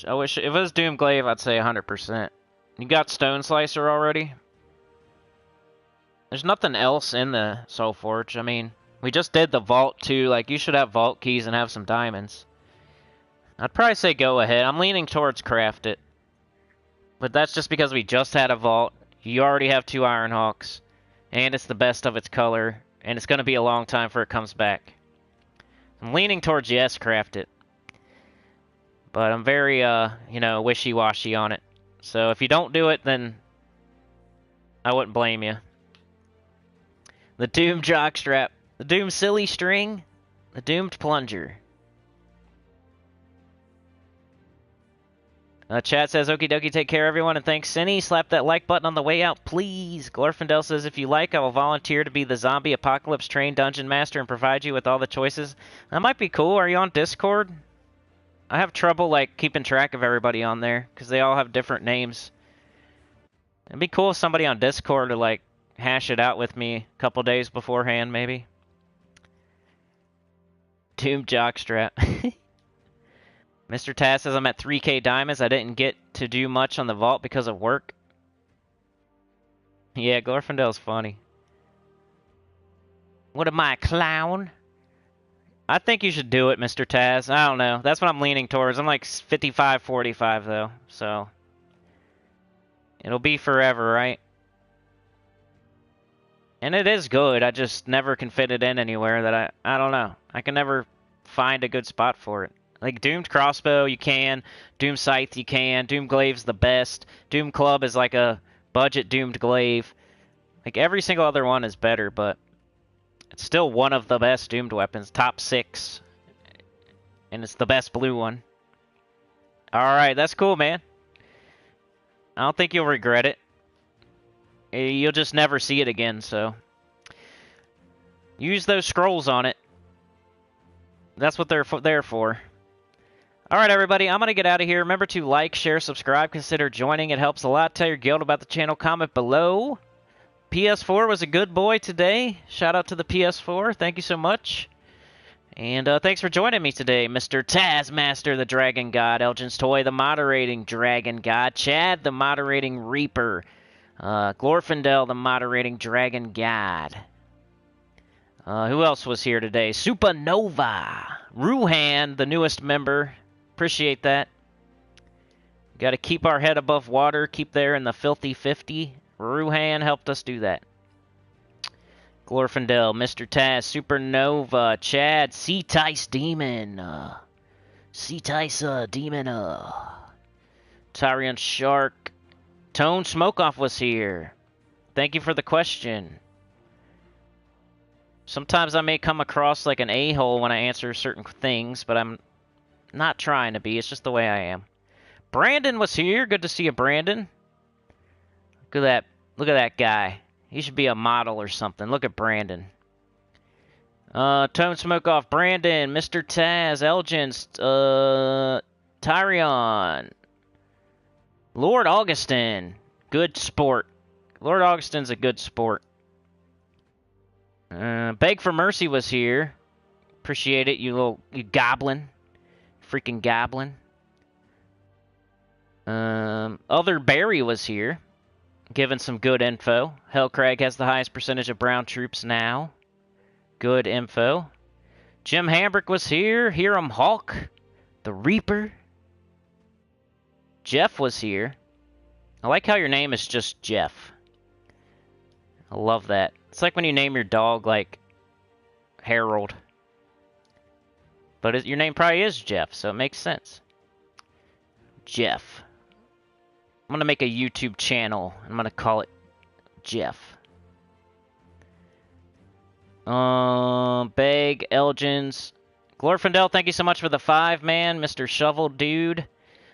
I wish... If it was Doom Glaive, I'd say 100%. You got Stone Slicer already? There's nothing else in the Soul Forge. I mean, we just did the vault too. Like, you should have vault keys and have some diamonds. I'd probably say go ahead. I'm leaning towards craft it. But that's just because we just had a vault. You already have 2 Ironhawks. And it's the best of its color. And it's going to be a long time before it comes back. I'm leaning towards yes, craft it. But I'm very, you know, wishy-washy on it. So if you don't do it, then I wouldn't blame you. The Doom Jockstrap. The Doom Silly String. The Doomed Plunger. Chat says, okie dokie, take care everyone, and thanks Cinny. Slap that like button on the way out, please. Glorfindel says, if you like, I will volunteer to be the zombie apocalypse trained dungeon master and provide you with all the choices. That might be cool. Are you on Discord? I have trouble, like, keeping track of everybody on there, because they all have different names. It'd be cool if somebody on Discord to, like, hash it out with me a couple days beforehand, maybe. Doom Jockstrap. Mr. Taz says, I'm at 3k diamonds. I didn't get to do much on the vault because of work. Yeah, Glorfindel's funny. What am I, a clown? I think you should do it, Mr. Taz. I don't know. That's what I'm leaning towards. I'm like 55-45, though. So, it'll be forever, right? And it is good. I just never can fit it in anywhere that I don't know. I can never find a good spot for it. Like Doomed Crossbow, you can. Doom Scythe, you can. Doom Glaive's the best. Doom Club is like a budget Doomed Glaive. Like every single other one is better, but it's still one of the best Doomed weapons. Top 6. And it's the best blue one. Alright, that's cool, man. I don't think you'll regret it. You'll just never see it again, so. Use those scrolls on it. That's what they're there for. Alright, everybody, I'm going to get out of here. Remember to like, share, subscribe, consider joining. It helps a lot. Tell your guild about the channel. Comment below. PS4 was a good boy today. Shout out to the PS4. Thank you so much. And thanks for joining me today, Mr. Taskmaster, the Dragon God, Elgin's Toy, the Moderating Dragon God, Chad, the Moderating Reaper, Glorfindel, the Moderating Dragon God. Who else was here today? Supernova, Ruhan, the newest member. Appreciate that. Got to keep our head above water, keep there in the filthy 50. Ruhan helped us do that. Glorfindel, Mr. Taz, Supernova, Chad, C-Tice Demon, C-Tice Demon, Tyrion Shark, Tone Smokeoff was here. Thank you for the question. Sometimes I may come across like an a-hole when I answer certain things, but I'm not trying to be. It's just the way I am. Brandon was here. Good to see you, Brandon. Look at that. Look at that guy. He should be a model or something. Look at Brandon. Tone Smoke Off, Brandon, Mr. Taz, Elgin, Tyrion, Lord Augustin. Good sport. Lord Augustin's a good sport. Beg for Mercy was here. Appreciate it, you goblin. Freaking goblin. Other Barry was here. Giving some good info. Hellcrag has the highest percentage of brown troops now. Good info. Jim Hambrick was here. Hiram Hawk. The Reaper. Jeff was here. I like how your name is just Jeff. I love that. It's like when you name your dog, like, Harold. But your name probably is Jeff, so it makes sense. Jeff. I'm going to make a YouTube channel. I'm going to call it Jeff. Beg, Elgins. Glorfindel, thank you so much for the 5, man. Mr. Shovel Dude.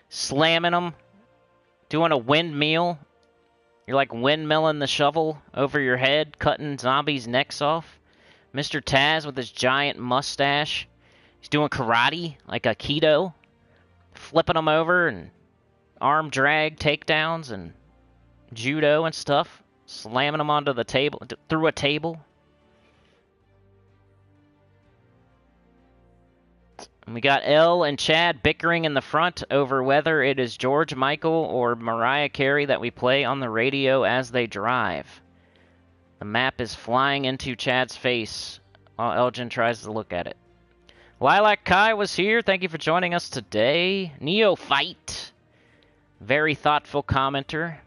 Slamming them. Doing a windmill. You're like windmilling the shovel over your head, cutting zombies' necks off. Mr. Taz with his giant mustache. He's doing karate, like a keto. Flipping them over and arm drag takedowns and judo and stuff. Slamming them onto the table, through a table. And we got Elle and Chad bickering in the front over whether it is George Michael or Mariah Carey that we play on the radio as they drive. The map is flying into Chad's face while Elgin tries to look at it. Lilac Kai was here. Thank you for joining us today. Neophyte. Very thoughtful commenter.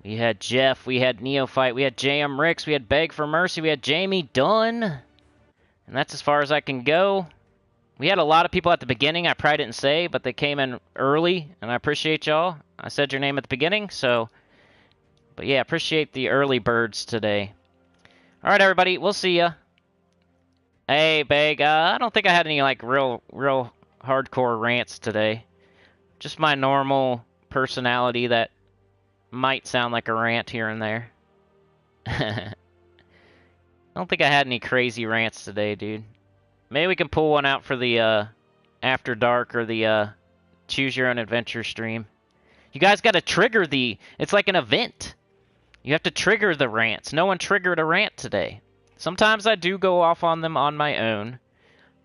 We had Jeff, we had Neophyte, we had JM Ricks, we had Beg for Mercy, we had Jamie Dunn. And that's as far as I can go. We had a lot of people at the beginning I probably didn't say, but they came in early, and I appreciate y'all. I said your name at the beginning, so. But yeah, appreciate the early birds today. Alright, everybody, we'll see ya. Hey, Beg, I don't think I had any, like, real hardcore rants today. Just my normal personality that might sound like a rant here and there. I don't think I had any crazy rants today, dude. Maybe we can pull one out for the After Dark or the Choose Your Own Adventure stream. You guys got to trigger the... It's like an event. You have to trigger the rants. No one triggered a rant today. Sometimes I do go off on them on my own.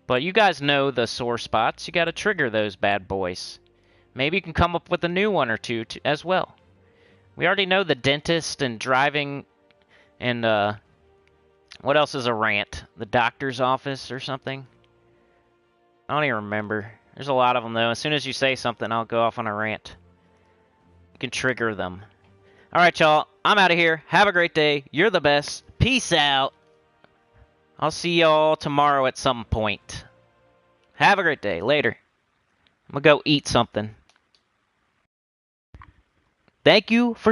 But you guys know the sore spots. You got to trigger those bad boys. Maybe you can come up with a new one or two as well. We already know the dentist and driving and, what else is a rant? The doctor's office or something? I don't even remember. There's a lot of them, though. As soon as you say something, I'll go off on a rant. You can trigger them. Alright, y'all. I'm out of here. Have a great day. You're the best. Peace out. I'll see y'all tomorrow at some point. Have a great day. Later. I'm gonna go eat something. Thank you for